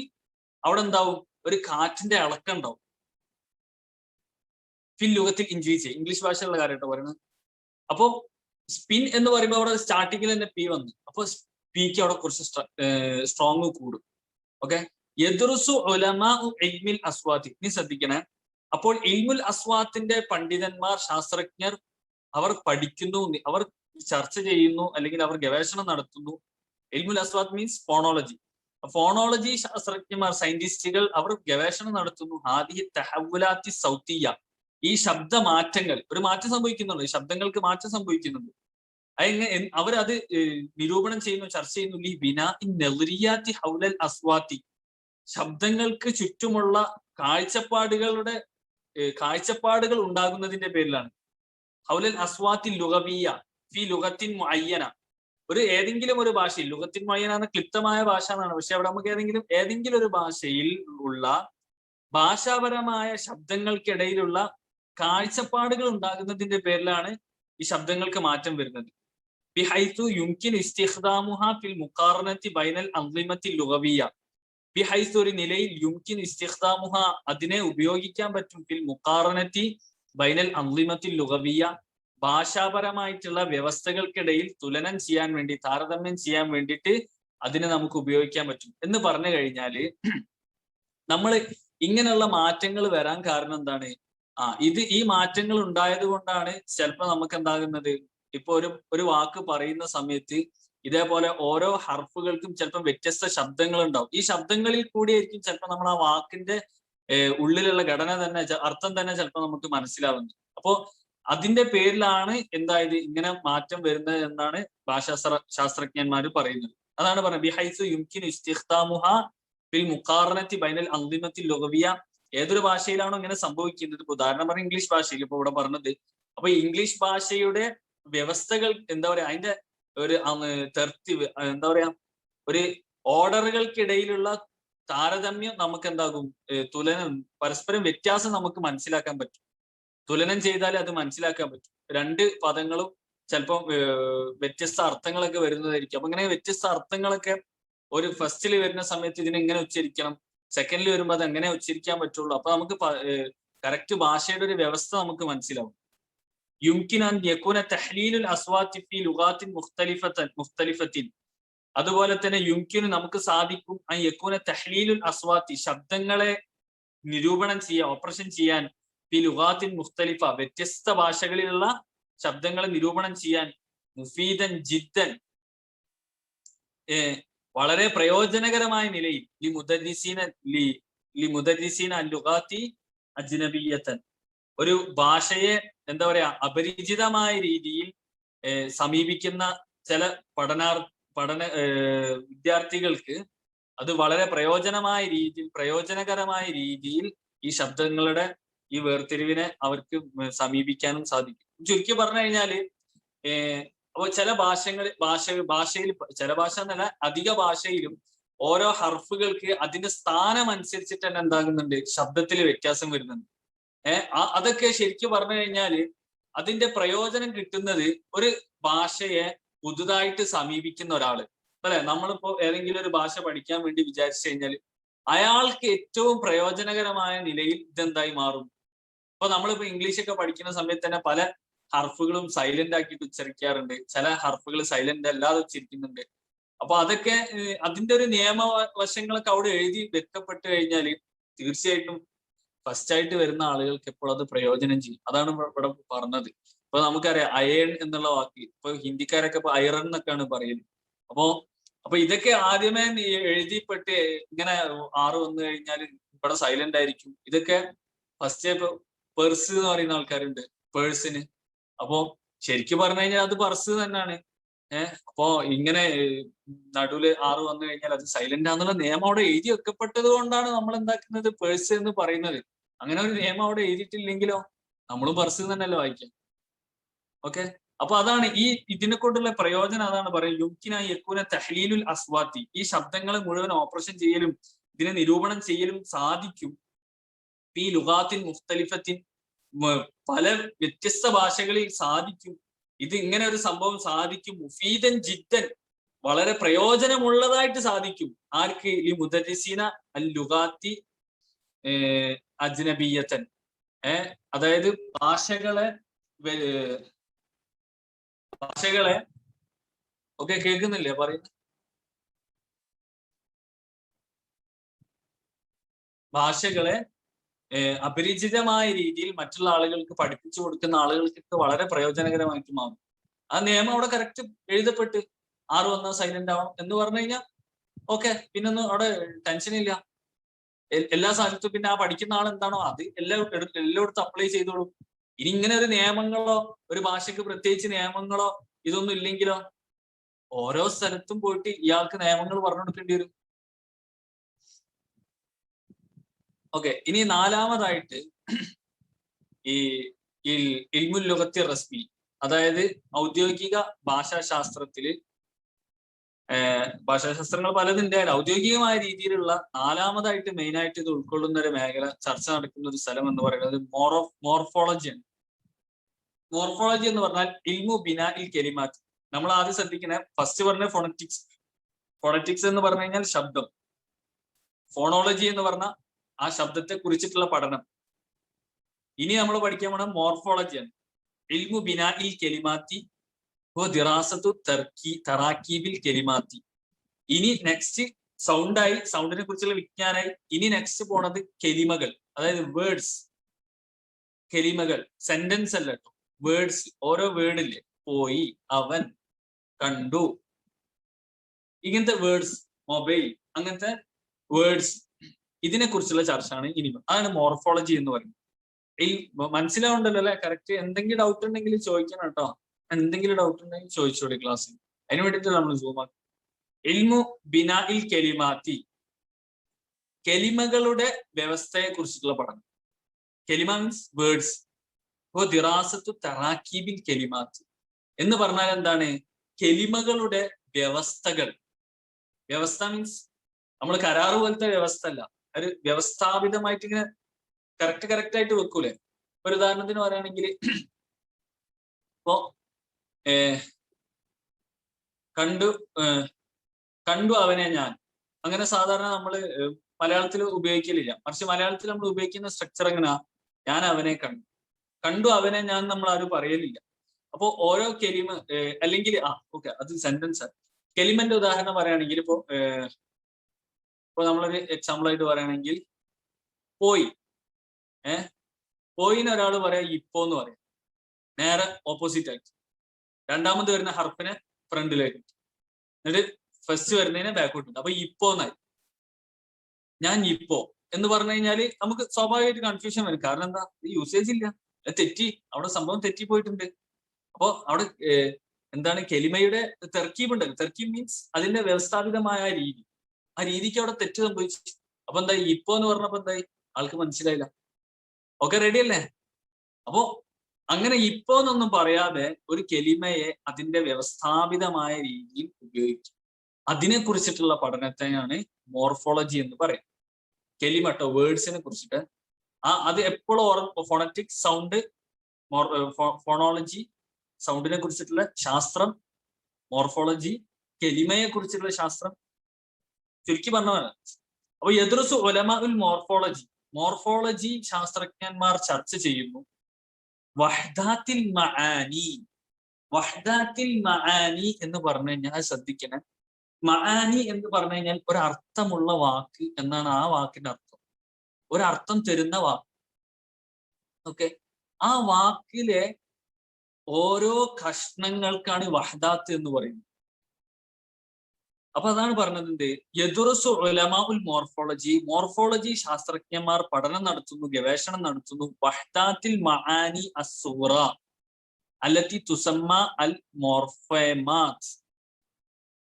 അവിടെ എന്താവും, ഒരു കാറ്റിന്റെ ഇളക്കം ഉണ്ടാവും. ഫിൽ ലുഗത്തിൽ ഇംഗ്ലീഷ്, ഇംഗ്ലീഷ് ഭാഷയുള്ള കാര്യമായിട്ട് പറയുന്നത്. അപ്പോ സ്പിൻ എന്ന് പറയുമ്പോൾ അവിടെ സ്റ്റാർട്ടിങ്ങിൽ തന്നെ പി വന്നു. അപ്പൊ പിക്ക് അവിടെ കുറച്ച് സ്ട്രോങ് കൂടും. ഓക്കെ, യദ്റുസു ഉലമാഉ ഇൽമിൽ അസ്വാത്തി. നീ ശ്രദ്ധിക്കണേ. അപ്പോൾ ഇൽമുൽ അസ്വാത്തിന്റെ പണ്ഡിതന്മാർ, ശാസ്ത്രജ്ഞർ, അവർ പഠിക്കുന്നു, അവർ ചർച്ച ചെയ്യുന്നു, അല്ലെങ്കിൽ അവർ ഗവേഷണം നടത്തുന്നു. ഇൽമുൽ അസ്വാത്ത് മീൻസ് ഫോണോളജി. ഫോണോളജി ശാസ്ത്രജ്ഞന്മാർ, സയന്റിസ്റ്റുകൾ, അവർ ഗവേഷണം നടത്തുന്നു. ഹാദിഹി തഹവ്വുലാത്തി സൗത്തിയ, ഈ ശബ്ദമാറ്റങ്ങൾ, ഒരു മാറ്റം സംഭവിക്കുന്നുണ്ട്, ശബ്ദങ്ങൾക്ക് മാറ്റം സംഭവിക്കുന്നുണ്ട്. അവരത് നിരൂപണം ചെയ്യുന്നു, ചർച്ച ചെയ്യുന്നു. ഈ ബിനാ നെറിയാത്തി ഹൗലൽ അസ്വാത്തി, ശബ്ദങ്ങൾക്ക് ചുറ്റുമുള്ള കാഴ്ചപ്പാടുകൾ ഉണ്ടാകുന്നതിന്റെ പേരിലാണ്. ഹൗലൽ അസ്വാത്തി ലുഗവിയ ഫി ലുഗത്തിൻ മുഅയ്യന, ഏതെങ്കിലും ഒരു ഭാഷയിൽ, ലുഗത്തിൻ മുഅയ്യന എന്ന ക്ലിപ്തമായ ഭാഷ എന്നാണ്. പക്ഷെ അവിടെ നമുക്ക് ഏതെങ്കിലും ഒരു ഭാഷയിൽ ഉള്ള ഭാഷാപരമായ ശബ്ദങ്ങൾക്കിടയിലുള്ള കാഴ്ചപ്പാടുകൾ ഉണ്ടാകുന്നതിന്റെ പേരിലാണ് ഈ ശബ്ദങ്ങൾക്ക് മാറ്റം വരുന്നത്. ബിഹൈതു യുംകിൻ ഇസ്തിഖ്ദാമുഹ ഫിൽ മുഖാറനത്തി ബൈനൽ അൻളിമത്തി ലുഗവിയ, ബിഹൈതു ഒരു നിലയിൽ, യുംകിൻ ഇസ്തിഖ്ദാമുഹ അതിനെ ഉപയോഗിക്കാൻ പറ്റും, ഫിൽ മുഖാറനത്തി ബൈനൽ അൻളിമത്തി ലുഗവിയ ഭാഷാപരമായിട്ടുള്ള വ്യവസ്ഥകൾക്കിടയിൽ തുലനം ചെയ്യാൻ വേണ്ടി, താരതമ്യം ചെയ്യാൻ വേണ്ടിയിട്ട് അതിനെ നമുക്ക് ഉപയോഗിക്കാൻ പറ്റും എന്ന് പറഞ്ഞു കഴിഞ്ഞാല്, നമ്മൾ ഇങ്ങനെയുള്ള മാറ്റങ്ങൾ വരാൻ കാരണം എന്താണ്? ഈ മാറ്റങ്ങൾ ഉണ്ടായത് കൊണ്ടാണ് ചിലപ്പോൾ നമുക്ക് എന്താകുന്നത്, ഇപ്പൊ ഒരു വാക്ക് പറയുന്ന സമയത്ത് ഇതേപോലെ ഓരോ ഹർഫുകൾക്കും ചിലപ്പോൾ വ്യത്യസ്ത ശബ്ദങ്ങൾ ഉണ്ടാവും. ഈ ശബ്ദങ്ങളിൽ കൂടിയായിരിക്കും ചിലപ്പോൾ നമ്മൾ ആ വാക്കിന്റെ ഉള്ളിലുള്ള ഘടന തന്നെ, അർത്ഥം തന്നെ ചിലപ്പോൾ നമുക്ക് മനസ്സിലാവുന്നത്. അപ്പോ അതിന്റെ പേരിലാണ് എന്തായത് ഇങ്ങനെ മാറ്റം വരുന്നത് എന്നാണ് ശാസ്ത്രജ്ഞന്മാർ പറയുന്നത്. അതാണ് പറയുന്നത് ബിഹൈസു യുംകിൻ ഇസ്തിഖ്ദാമുഹ ഫിൽ മുഖാറനത്തി ബൈനൽ അൻളിമത്തി ലുഗവിയ. ഏതൊരു ഭാഷയിലാണോ ഇങ്ങനെ സംഭവിക്കുന്നത്, ഇപ്പൊ ഉദാഹരണം പറഞ്ഞ ഇംഗ്ലീഷ് ഭാഷയിൽ ഇപ്പൊ ഇവിടെ പറഞ്ഞത്. അപ്പൊ ഇംഗ്ലീഷ് ഭാഷയുടെ വ്യവസ്ഥകൾ എന്താ പറയാ, അതിന്റെ ഒരു തെർത്തിവ്, എന്താ പറയാ, ഒരു ഓർഡറുകൾക്കിടയിലുള്ള താരതമ്യം നമുക്ക് എന്താകും, തുലനം, പരസ്പരം വ്യത്യാസം നമുക്ക് മനസ്സിലാക്കാൻ പറ്റും. തുലനം ചെയ്താൽ അത് മനസ്സിലാക്കാൻ പറ്റും. രണ്ട് പദങ്ങളും ചിലപ്പം വ്യത്യസ്ത അർത്ഥങ്ങളൊക്കെ വരുന്നതായിരിക്കും. അപ്പൊ ഇങ്ങനെ വ്യത്യസ്ത അർത്ഥങ്ങളൊക്കെ ഒരു ഫസ്റ്റിൽ വരുന്ന സമയത്ത് ഇതിനെ എങ്ങനെ ഉച്ചരിക്കണം, സെക്കൻഡിൽ വരുമ്പോൾ അത് എങ്ങനെ ഉച്ചരിക്കാൻ പറ്റുള്ളൂ. അപ്പൊ നമുക്ക് കറക്റ്റ് ഭാഷയുടെ ഒരു വ്യവസ്ഥ നമുക്ക് മനസ്സിലാവും. യുംകിൻ അൻ യകൂന തഹ്ലീലുൽ അസ്വാത്തി ഫീ ലുഗാത്തിൻ മുഖ്തലിഫത്തിൻ, അതുപോലെ തന്നെ യുംകിന് നമുക്ക് സാധിക്കും അൻ യകൂന തഹ്ലീലുൽ അസ്വാത്തി, ശബ്ദങ്ങളെ നിരൂപണം ചെയ്യാൻ, ഓപ്പറേഷൻ ചെയ്യാൻ, ഫീ ലുഗാത്തിൻ മുഖ്തലിഫ, വ്യത്യസ്ത ഭാഷകളിലുള്ള ശബ്ദങ്ങളെ നിരൂപണം ചെയ്യാൻ, മുഫീദൻ ജിദ്ദൻ, വളരെ പ്രയോജനകരമായ നിലയിൽ, ലിമുദരിസീന ലുഗാത്തി അജ്നബിയ്യതൻ, ഒരു ഭാഷയെ എന്താ പറയാ അപരിചിതമായ രീതിയിൽ സമീപിക്കുന്ന ചില വിദ്യാർത്ഥികൾക്ക് അത് വളരെ പ്രയോജനകരമായ രീതിയിൽ ഈ ശബ്ദങ്ങളുടെ ഈ വേർതിരിവിനെ അവർക്ക് സമീപിക്കാനും സാധിക്കും. ചുരുക്കി പറഞ്ഞു കഴിഞ്ഞാല് അപ്പൊ ചില ഭാഷയിൽ ചില ഭാഷ എന്നല്ല, അധിക ഭാഷയിലും ഓരോ ഹർഫുകൾക്ക് അതിന്റെ സ്ഥാനം അനുസരിച്ചിട്ട് തന്നെ എന്താകുന്നുണ്ട്, ശബ്ദത്തിൽ വ്യത്യാസം വരുന്നുണ്ട്. അതൊക്കെ ശരിക്കും പറഞ്ഞു കഴിഞ്ഞാല് അതിന്റെ പ്രയോജനം കിട്ടുന്നത് ഒരു ഭാഷയെ പുതുതായിട്ട് സമീപിക്കുന്ന ഒരാള്, അല്ലെ? നമ്മളിപ്പോ ഏതെങ്കിലും ഒരു ഭാഷ പഠിക്കാൻ വേണ്ടി വിചാരിച്ചു കഴിഞ്ഞാൽ അയാൾക്ക് ഏറ്റവും പ്രയോജനകരമായ നിലയിൽ ഇതെന്തായി മാറും. ഇപ്പൊ നമ്മളിപ്പോ ഇംഗ്ലീഷൊക്കെ പഠിക്കുന്ന സമയത്ത് തന്നെ പല ഹർഫുകളും സൈലന്റ് ആക്കിയിട്ട് ഉച്ചരിക്കാറുണ്ട്, ചില ഹർഫുകൾ സൈലന്റ് അല്ലാതെ ഉച്ചരിക്കുന്നുണ്ട്. അപ്പൊ അതൊക്കെ അതിന്റെ ഒരു നിയമവശങ്ങളൊക്കെ അവിടെ എഴുതി വെക്കപ്പെട്ട് കഴിഞ്ഞാല് തീർച്ചയായിട്ടും ഫസ്റ്റ് ആയിട്ട് വരുന്ന ആളുകൾക്ക് എപ്പോഴും അത് പ്രയോജനം ചെയ്യും. അതാണ് ഇവിടെ പറഞ്ഞത്. ഇപ്പൊ നമുക്കറിയാം അയൺ എന്നുള്ള വാക്ക്, ഇപ്പൊ ഹിന്ദിക്കാരൊക്കെ ഇപ്പൊ ഐറൺ എന്നൊക്കെയാണ് പറയുന്നത്. അപ്പൊ ഇതൊക്കെ ആദ്യമേ എഴുതിപ്പെട്ട് ഇങ്ങനെ ആറ് വന്നു കഴിഞ്ഞാൽ ഇവിടെ സൈലന്റ് ആയിരിക്കും. ഇതൊക്കെ ഫസ്റ്റ് ഇപ്പൊ പേഴ്സ് എന്ന് പറയുന്ന ആൾക്കാരുണ്ട്, പേഴ്സിന്. അപ്പോ ശരിക്കും പറഞ്ഞു കഴിഞ്ഞാൽ അത് പർസ് തന്നെയാണ്. അപ്പോ ഇങ്ങനെ നടുവില് ആറ് വന്നു കഴിഞ്ഞാൽ അത് സൈലന്റ് ആണെന്നുള്ള നിയമം അവിടെ എഴുതി വെക്കപ്പെട്ടത് കൊണ്ടാണ് നമ്മൾ എന്താക്കുന്നത് പേഴ്സ് എന്ന് പറയുന്നത്. അങ്ങനെ ഒരു നിയമം അവിടെ എഴുതിയിട്ടില്ലെങ്കിലോ നമ്മളും പർസ് തന്നെയല്ലോ വായിക്കാം. ഓക്കെ, അപ്പൊ അതാണ് ഇതിനെ കൊണ്ടുള്ള പ്രയോജനം. അതാണ് പറയുന്നത് യുംകിന യകൂന തഹ്ലീലുൽ അസ്വാത്തി, ഈ ശബ്ദങ്ങളെ മുഴുവൻ ഓപ്പറേഷൻ ചെയ്യലും ഇതിനെ നിരൂപണം ചെയ്യലും സാധിക്കും. ഈ ലുഗാത്തിൻ മുഖ്തലിഫത്തിൻ, പല വ്യത്യസ്ത ഭാഷകളിൽ സാധിക്കും. ഇത് ഇങ്ങനെ ഒരു സംഭവം സാധിക്കും. മുഫീദൻ ജിദ്ദൻ, വളരെ പ്രയോജനമുള്ളതായിട്ട് സാധിക്കും. ആർക്ക്? ഈ മുദരിസീന അൽ ലുഗാത്തി അജ്നബിയ്യതൻ, അതായത് ഭാഷകളെ ഒക്കെ കേൾക്കുന്നില്ലേ പറയുന്നത്? ഭാഷകളെ അപരിചിതമായ രീതിയിൽ മറ്റുള്ള ആളുകൾക്ക് പഠിപ്പിച്ചു കൊടുക്കുന്ന ആളുകൾക്ക് വളരെ പ്രയോജനകരമായിട്ട് മാറും. ആ നിയമം അവിടെ കറക്റ്റ് എഴുതപ്പെട്ട് 6 വന്നാൽ സൈലന്റ് ആവണം എന്ന് പറഞ്ഞു കഴിഞ്ഞാൽ ഓക്കെ, പിന്നൊന്നും അവിടെ ടെൻഷൻ ഇല്ല. എല്ലാ സ്ഥലത്തും പിന്നെ ആ പഠിക്കുന്ന ആൾ എന്താണോ അത് എല്ലായിടത്തും അപ്ലൈ ചെയ്തോളും. ഇനി ഇങ്ങനെ ഒരു നിയമങ്ങളോ ഒരു ഭാഷയ്ക്ക് പ്രത്യേകിച്ച് നിയമങ്ങളോ ഇതൊന്നും ഇല്ലെങ്കിലോ ഓരോ സ്ഥലത്തും പോയിട്ട് ഇയാൾക്ക് നിയമങ്ങൾ പറഞ്ഞു കൊടുക്കേണ്ടി വരും. ഓക്കെ, ഇനി 4ാമതായിട്ട് ഈ ഇൽമുൽ ലുഗത്തി റസ്മി, അതായത് ഔദ്യോഗിക ഭാഷാശാസ്ത്രത്തില് ഭാഷാശാസ്ത്രങ്ങൾ പലതുണ്ട്. ഔദ്യോഗികമായ രീതിയിലുള്ള 4ാമതായിട്ട് മെയിൻ ആയിട്ട് ഇത് ഉൾക്കൊള്ളുന്ന ഒരു മേഖല, ചർച്ച നടക്കുന്ന ഒരു സ്ഥലം എന്ന് പറയുന്നത് മോർഫോളജിയാണ്. മോർഫോളജി എന്ന് പറഞ്ഞാൽ ഇൽമു ബിനാഇൽ കലിമാത്ത്. നമ്മൾ ആദ്യം ശ്രദ്ധിക്കുന്ന ഫസ്റ്റ് പറഞ്ഞ ഫോണറ്റിക്സ്. ഫോണറ്റിക്സ് എന്ന് പറഞ്ഞു കഴിഞ്ഞാൽ ശബ്ദം. ഫോണോളജി എന്ന് പറഞ്ഞാൽ ആ ശബ്ദത്തെ കുറിച്ചിട്ടുള്ള പഠനം. ഇനി നമ്മൾ പഠിക്കാൻ പോണ മോർഫോളജിയാണ്. ഇൽമു ബിനാഇൽ കലിമാത്തി ദിറാസത്തു തറാക്കീബിൽ കലിമാത്തി. ഇനി നെക്സ്റ്റ് സൗണ്ടായി, സൗണ്ടിനെ കുറിച്ചുള്ള വിജ്ഞാനായി. ഇനി നെക്സ്റ്റ് പോണത് കെലിമകൾ, അതായത് വേർഡ്സ്. കെലിമകൾ സെന്റൻസ് അല്ല കേട്ടോ, വേർഡ്സ്. ഓരോ വേർഡില്ലേ, പോയി, അവൻ, കണ്ടു, ഇങ്ങനത്തെ വേർഡ്സ്, മൊബൈൽ, അങ്ങനത്തെ വേർഡ്സ്. ഇതിനെ കുറിച്ചുള്ള ചർച്ചയാണ് ഇനി. അതാണ് മോർഫോളജി എന്ന് പറയുന്നത്. മനസ്സിലാവുണ്ടല്ലോ അല്ലെ? കറക്റ്റ്. എന്തെങ്കിലും ഡൗട്ട് ഉണ്ടെങ്കിൽ ചോദിക്കണം കേട്ടോ. എന്തെങ്കിലും ഡൗട്ട് ഉണ്ടെങ്കിൽ ചോദിച്ചോളി ക്ലാസ്സിൽ. അതിന് വേണ്ടിയിട്ട് നമ്മൾ സൂം ആക്കി. ഇൽമു ബിനാഇൽ കലിമാത്തി, കെലിമകളുടെ വ്യവസ്ഥയെ കുറിച്ചിട്ടുള്ള പഠനം. കെലിമ മീൻസ് വേർഡ്സ്. ദിറാസത്തു തറാക്കീബിൽ കലിമാത്തി എന്ന് പറഞ്ഞാൽ എന്താണ്? കെലിമകളുടെ വ്യവസ്ഥകൾ. വ്യവസ്ഥ മീൻസ് നമ്മൾ കരാറ് പോലത്തെ വ്യവസ്ഥ അല്ല, ഒരു വ്യവസ്ഥാപിതമായിട്ട് ഇങ്ങനെ കറക്റ്റ് ആയിട്ട് വെക്കൂലേ? ഒരു ഉദാഹരണത്തിന് പറയുകയാണെങ്കിൽ ഇപ്പോ കണ്ടു അവനെ ഞാൻ. അങ്ങനെ സാധാരണ നമ്മൾ മലയാളത്തിൽ ഉപയോഗിക്കലില്ല. മറിച്ച് മലയാളത്തിൽ നമ്മൾ ഉപയോഗിക്കുന്ന സ്ട്രക്ചർ എങ്ങനെയാ? ഞാൻ അവനെ കണ്ടു അവനെ ഞാൻ നമ്മൾ ആരും പറയലില്ല. അപ്പോ ഓരോ കെലിമ അല്ലെങ്കിൽ ഓക്കെ, അത് സെന്റൻസ് ആണ്. കെലിമന്റെ ഉദാഹരണം പറയുകയാണെങ്കിൽ ഇപ്പോ നമ്മളൊരു എക്സാമ്പിൾ ആയിട്ട് പറയുകയാണെങ്കിൽ പോയി. പോയിന് ഒരാൾ പറയാ ഇപ്പോ എന്ന് പറയാം, നേരെ ഓപ്പോസിറ്റ് ആയിട്ട്. രണ്ടാമത് വരുന്ന ഹർഫിനെ ഫ്രണ്ടിലേക്ക്, എന്നിട്ട് ഫസ്റ്റ് വരുന്നതിനെ ബാക്കോട്ട്. അപ്പൊ ഇപ്പോ എന്നായി. ഞാൻ ഇപ്പോ എന്ന് പറഞ്ഞു കഴിഞ്ഞാല് നമുക്ക് സ്വാഭാവികമായിട്ട് കൺഫ്യൂഷൻ വരും. കാരണം എന്താ? യൂസേജ് ഇല്ല, തെറ്റി, അവിടെ സംഭവം തെറ്റിപ്പോയിട്ടുണ്ട്. അപ്പോ അവിടെ എന്താണ്? കെലിമയുടെ തെർക്കീബ് ഉണ്ടല്ലോ. തെർക്കീബ് മീൻസ് അതിന്റെ വ്യവസ്ഥാപിതമായ രീതി. ആ രീതിക്ക് അവിടെ തെറ്റ് സംഭവിച്ചു. അപ്പൊ എന്തായി? ഇപ്പോ എന്ന് പറഞ്ഞപ്പോ എന്തായി? ആൾക്ക് മനസ്സിലായില്ല. ഓക്കെ, റെഡി അല്ലേ? അപ്പോ അങ്ങനെ ഇപ്പോ എന്നൊന്നും പറയാതെ ഒരു കെലിമയെ അതിന്റെ വ്യവസ്ഥാപിതമായ രീതിയിൽ ഉപയോഗിക്കും. അതിനെ കുറിച്ചിട്ടുള്ള പഠനത്തെയാണ് മോർഫോളജി എന്ന് പറയുന്നത്. കെലിമട്ടോ, വേർഡ്സിനെ കുറിച്ചിട്ട്. അത് എപ്പോഴും ഫോണറ്റിക്, സൗണ്ട്, ഫോണോളജി, സൗണ്ടിനെ കുറിച്ചിട്ടുള്ള ശാസ്ത്രം, മോർഫോളജി, കെലിമയെ കുറിച്ചിട്ടുള്ള ശാസ്ത്രം, ചുരുക്കി പറഞ്ഞതാണ്. അപ്പൊ യദ്റുസു ഉലമാഉൽ മോർഫോളജി, മോർഫോളജി ശാസ്ത്രജ്ഞന്മാർ ചർച്ച ചെയ്യുന്നു വഹ്ദാത്തിൽ മആനി. വഹ്ദാത്തിൽ മആനി എന്ന് പറഞ്ഞു കഴിഞ്ഞാൽ ശ്രദ്ധിക്കണം. മആനി എന്ന് പറഞ്ഞു കഴിഞ്ഞാൽ ഒരർത്ഥമുള്ള വാക്ക് എന്നാണ് ആ വാക്കിന്റെ അർത്ഥം. ഒരർത്ഥം തരുന്ന വാക്ക്. ഓക്കെ, ആ വാക്കിലെ ഓരോ കഷ്ണങ്ങൾക്കാണ് വഹ്ദാത്ത് എന്ന് പറയുന്നത്. അപ്പൊ അതാണ് പറഞ്ഞത്, യദ്റുസു ഉലമാഉൽ മോർഫോളജി, മോർഫോളജി ശാസ്ത്രജ്ഞന്മാർ പഠനം നടത്തുന്നു, ഗവേഷണം നടത്തുന്നു. വഹ്ദാത്തിൽ മആനി അസ്സുറ അല്ലത്തി തുസമ്മ അൽ മോർഫേമാത്ത്.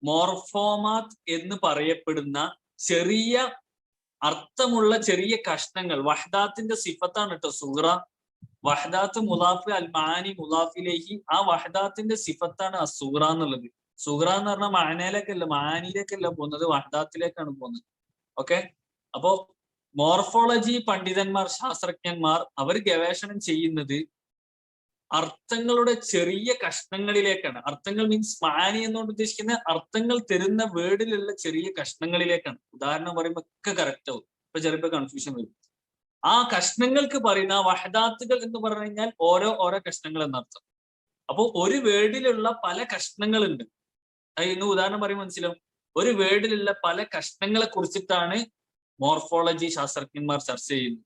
മോർഫോമാത്ത് എന്ന് പറയപ്പെടുന്ന ചെറിയ അർത്ഥമുള്ള ചെറിയ കഷ്ണങ്ങൾ. വഹ്ദാത്തിന്റെ സിഫത്താണ് കേട്ടോ സൂറ. വഹ്ദാത്ത് മുലാഫ്, അൽ മആനി മുലാഫിലേഹി. ആ വഹ്ദാത്തിന്റെ സിഫത്താണ് അസൂറ എന്നുള്ളത്. സൂറ എന്ന് പറഞ്ഞാൽ മഅനയിലേക്കല്ല, മആനിയിലേക്കല്ല പോകുന്നത്, വഹ്ദാത്തിലേക്കാണ് പോകുന്നത്. ഓക്കെ, അപ്പോ മോർഫോളജി പണ്ഡിതന്മാർ, ശാസ്ത്രജ്ഞന്മാർ അവർ ഗവേഷണം ചെയ്യുന്നത് അർത്ഥങ്ങളുടെ ചെറിയ കഷ്ണങ്ങളിലേക്കാണ്. അർത്ഥങ്ങൾ മീൻസ് മആനി എന്നുകൊണ്ട് ഉദ്ദേശിക്കുന്ന അർത്ഥങ്ങൾ തരുന്ന വേർഡിലുള്ള ചെറിയ കഷ്ണങ്ങളിലേക്കാണ്. ഉദാഹരണം പറയുമ്പോൾ ഒക്കെ കറക്റ്റ് ആവും. ഇപ്പൊ ചിലപ്പോ കൺഫ്യൂഷൻ വരും. ആ കഷ്ണങ്ങൾക്ക് പറയുന്ന വഹദാത്തുകൾ എന്ന് പറഞ്ഞു കഴിഞ്ഞാൽ ഓരോ കഷ്ണങ്ങൾ എന്നർത്ഥം. അപ്പൊ ഒരു വേർഡിലുള്ള പല കഷ്ണങ്ങളുണ്ട്. ഇന്ന് ഉദാഹരണം പറയും മനസ്സിലാവും. ഒരു വേർഡിലുള്ള പല കഷ്ണങ്ങളെ കുറിച്ചിട്ടാണ് മോർഫോളജി ശാസ്ത്രജ്ഞന്മാർ ചർച്ച ചെയ്യുന്നത്.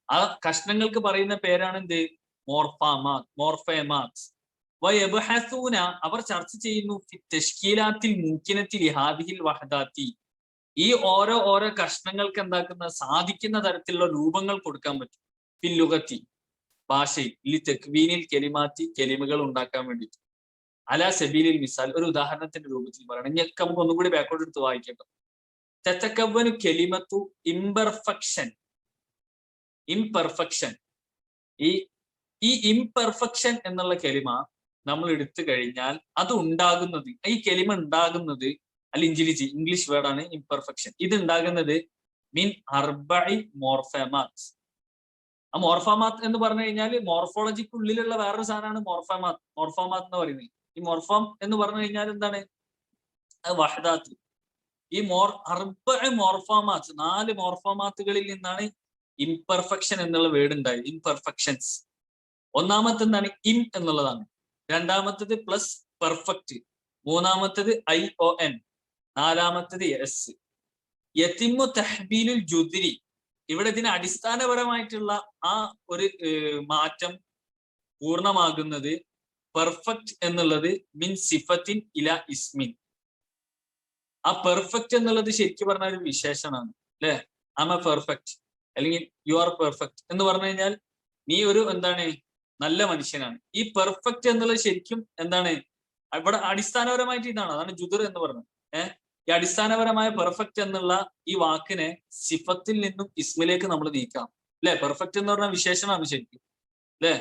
ആ കഷ്ണങ്ങൾക്ക് പറയുന്ന പേരാണ് എന്ത്? മോർഫേമാസ്. വയബ്ഹസൂന, അവർ ചർച്ച ചെയ്യുന്നു തശ്കീലാത്തിൽ മുംകിനത്തിൽ ഹാദിഹിൽ വഹദാത്തി, ഈ ഓരോ കഷ്ണങ്ങൾക്ക് എന്താക്കുന്ന സാധിക്കുന്ന തരത്തിലുള്ള രൂപങ്ങൾ കൊടുക്കാൻ പറ്റും. ഫിൽ ലുഗത്തി, ഭാഷയിൽ, ലി തക്വീനിൽ കെലിമാത്തി, കെലിമകൾ ഉണ്ടാക്കാൻ വേണ്ടിയിട്ട്. അലാ സബീലിൽ മിസാൽ, ഒരു ഉദാഹരണത്തിന്റെ രൂപത്തിൽ പറയണം. ഇനി നമുക്ക് ഒന്നും കൂടി ബാക്കോട്ട് എടുത്ത് വായിക്കട്ടോ. തതകവ്വനു കെലിമത്തു ഇംപെർഫെക്ഷൻ. ഈ ഇംപെർഫെക്ഷൻ എന്നുള്ള കെലിമ നമ്മൾ എടുത്തു കഴിഞ്ഞാൽ അത് ഉണ്ടാകുന്നത്, ഈ കെലിമ ഉണ്ടാകുന്നത്, അല്ല ഇംഗ്ലീഷ് വേർഡാണ് ഇംപെർഫെക്ഷൻ. ഇത് ഉണ്ടാകുന്നത് മിൻ അർബഇ മോർഫേമാത്ത്. ആ മോർഫോമാത്ത് എന്ന് പറഞ്ഞു കഴിഞ്ഞാൽ മോർഫോളജിക്കുള്ളിലുള്ള വേറൊരു സാധനമാണ് മോർഫോമാത്ത് എന്ന് പറയുന്നത്. ഈ മോർഫോം എന്ന് പറഞ്ഞു കഴിഞ്ഞാൽ എന്താണ്? വഹദാത്ത്. ഈ അർബഇ മോർഫോമാത്ത്, 4 മോർഫോമാത്തുകളിൽ നിന്നാണ് ഇംപെർഫെക്ഷൻ എന്നുള്ള വേർഡ് ഉണ്ടായത്. ഇംപെർഫെക്ഷൻസ്. ഒന്നാമത്തെ എന്താണ്? ഇം എന്നുള്ളതാണ്. രണ്ടാമത്തത് പ്ലസ് പെർഫെക്റ്റ്. മൂന്നാമത്തത് ION. നാലാമത്തത് എസ്. യതിമു തഹ്ബീലുൽ ജുദ്രി. ഇവിടെ ഇതിന് അടിസ്ഥാനപരമായിട്ടുള്ള ആ ഒരു മാറ്റം പൂർണ്ണമാകുന്നത് പെർഫെക്റ്റ് എന്നുള്ളത് മിൻ സിഫത്തിൻ ഇല ഇസ്മിൻ. ആ പെർഫെക്റ്റ് എന്നുള്ളത് ശരിക്കും പറഞ്ഞ ഒരു വിശേഷണമാണ്, അല്ലെ? ആം എ പെർഫെക്റ്റ്, അല്ലെങ്കിൽ യു ആർ പെർഫെക്റ്റ് എന്ന് പറഞ്ഞു കഴിഞ്ഞാൽ നീ ഒരു എന്താണ്, നല്ല മനുഷ്യനാണ്. ഈ പെർഫെക്റ്റ് എന്നുള്ളത് ശരിക്കും എന്താണ്? ഇവിടെ അടിസ്ഥാനപരമായിട്ട് ഇതാണ്. അതാണ് ജുദർ എന്ന് പറഞ്ഞത്. ഈ അടിസ്ഥാനപരമായ പെർഫെക്റ്റ് എന്നുള്ള ഈ വാക്കിനെ സിഫത്തിൽ നിന്നും ഇസ്മിലേക്ക് നമ്മൾ നീക്കാം, അല്ലെ? പെർഫെക്റ്റ് എന്ന് പറഞ്ഞ വിശേഷണമാണ് ശരിക്കും, അല്ലെ?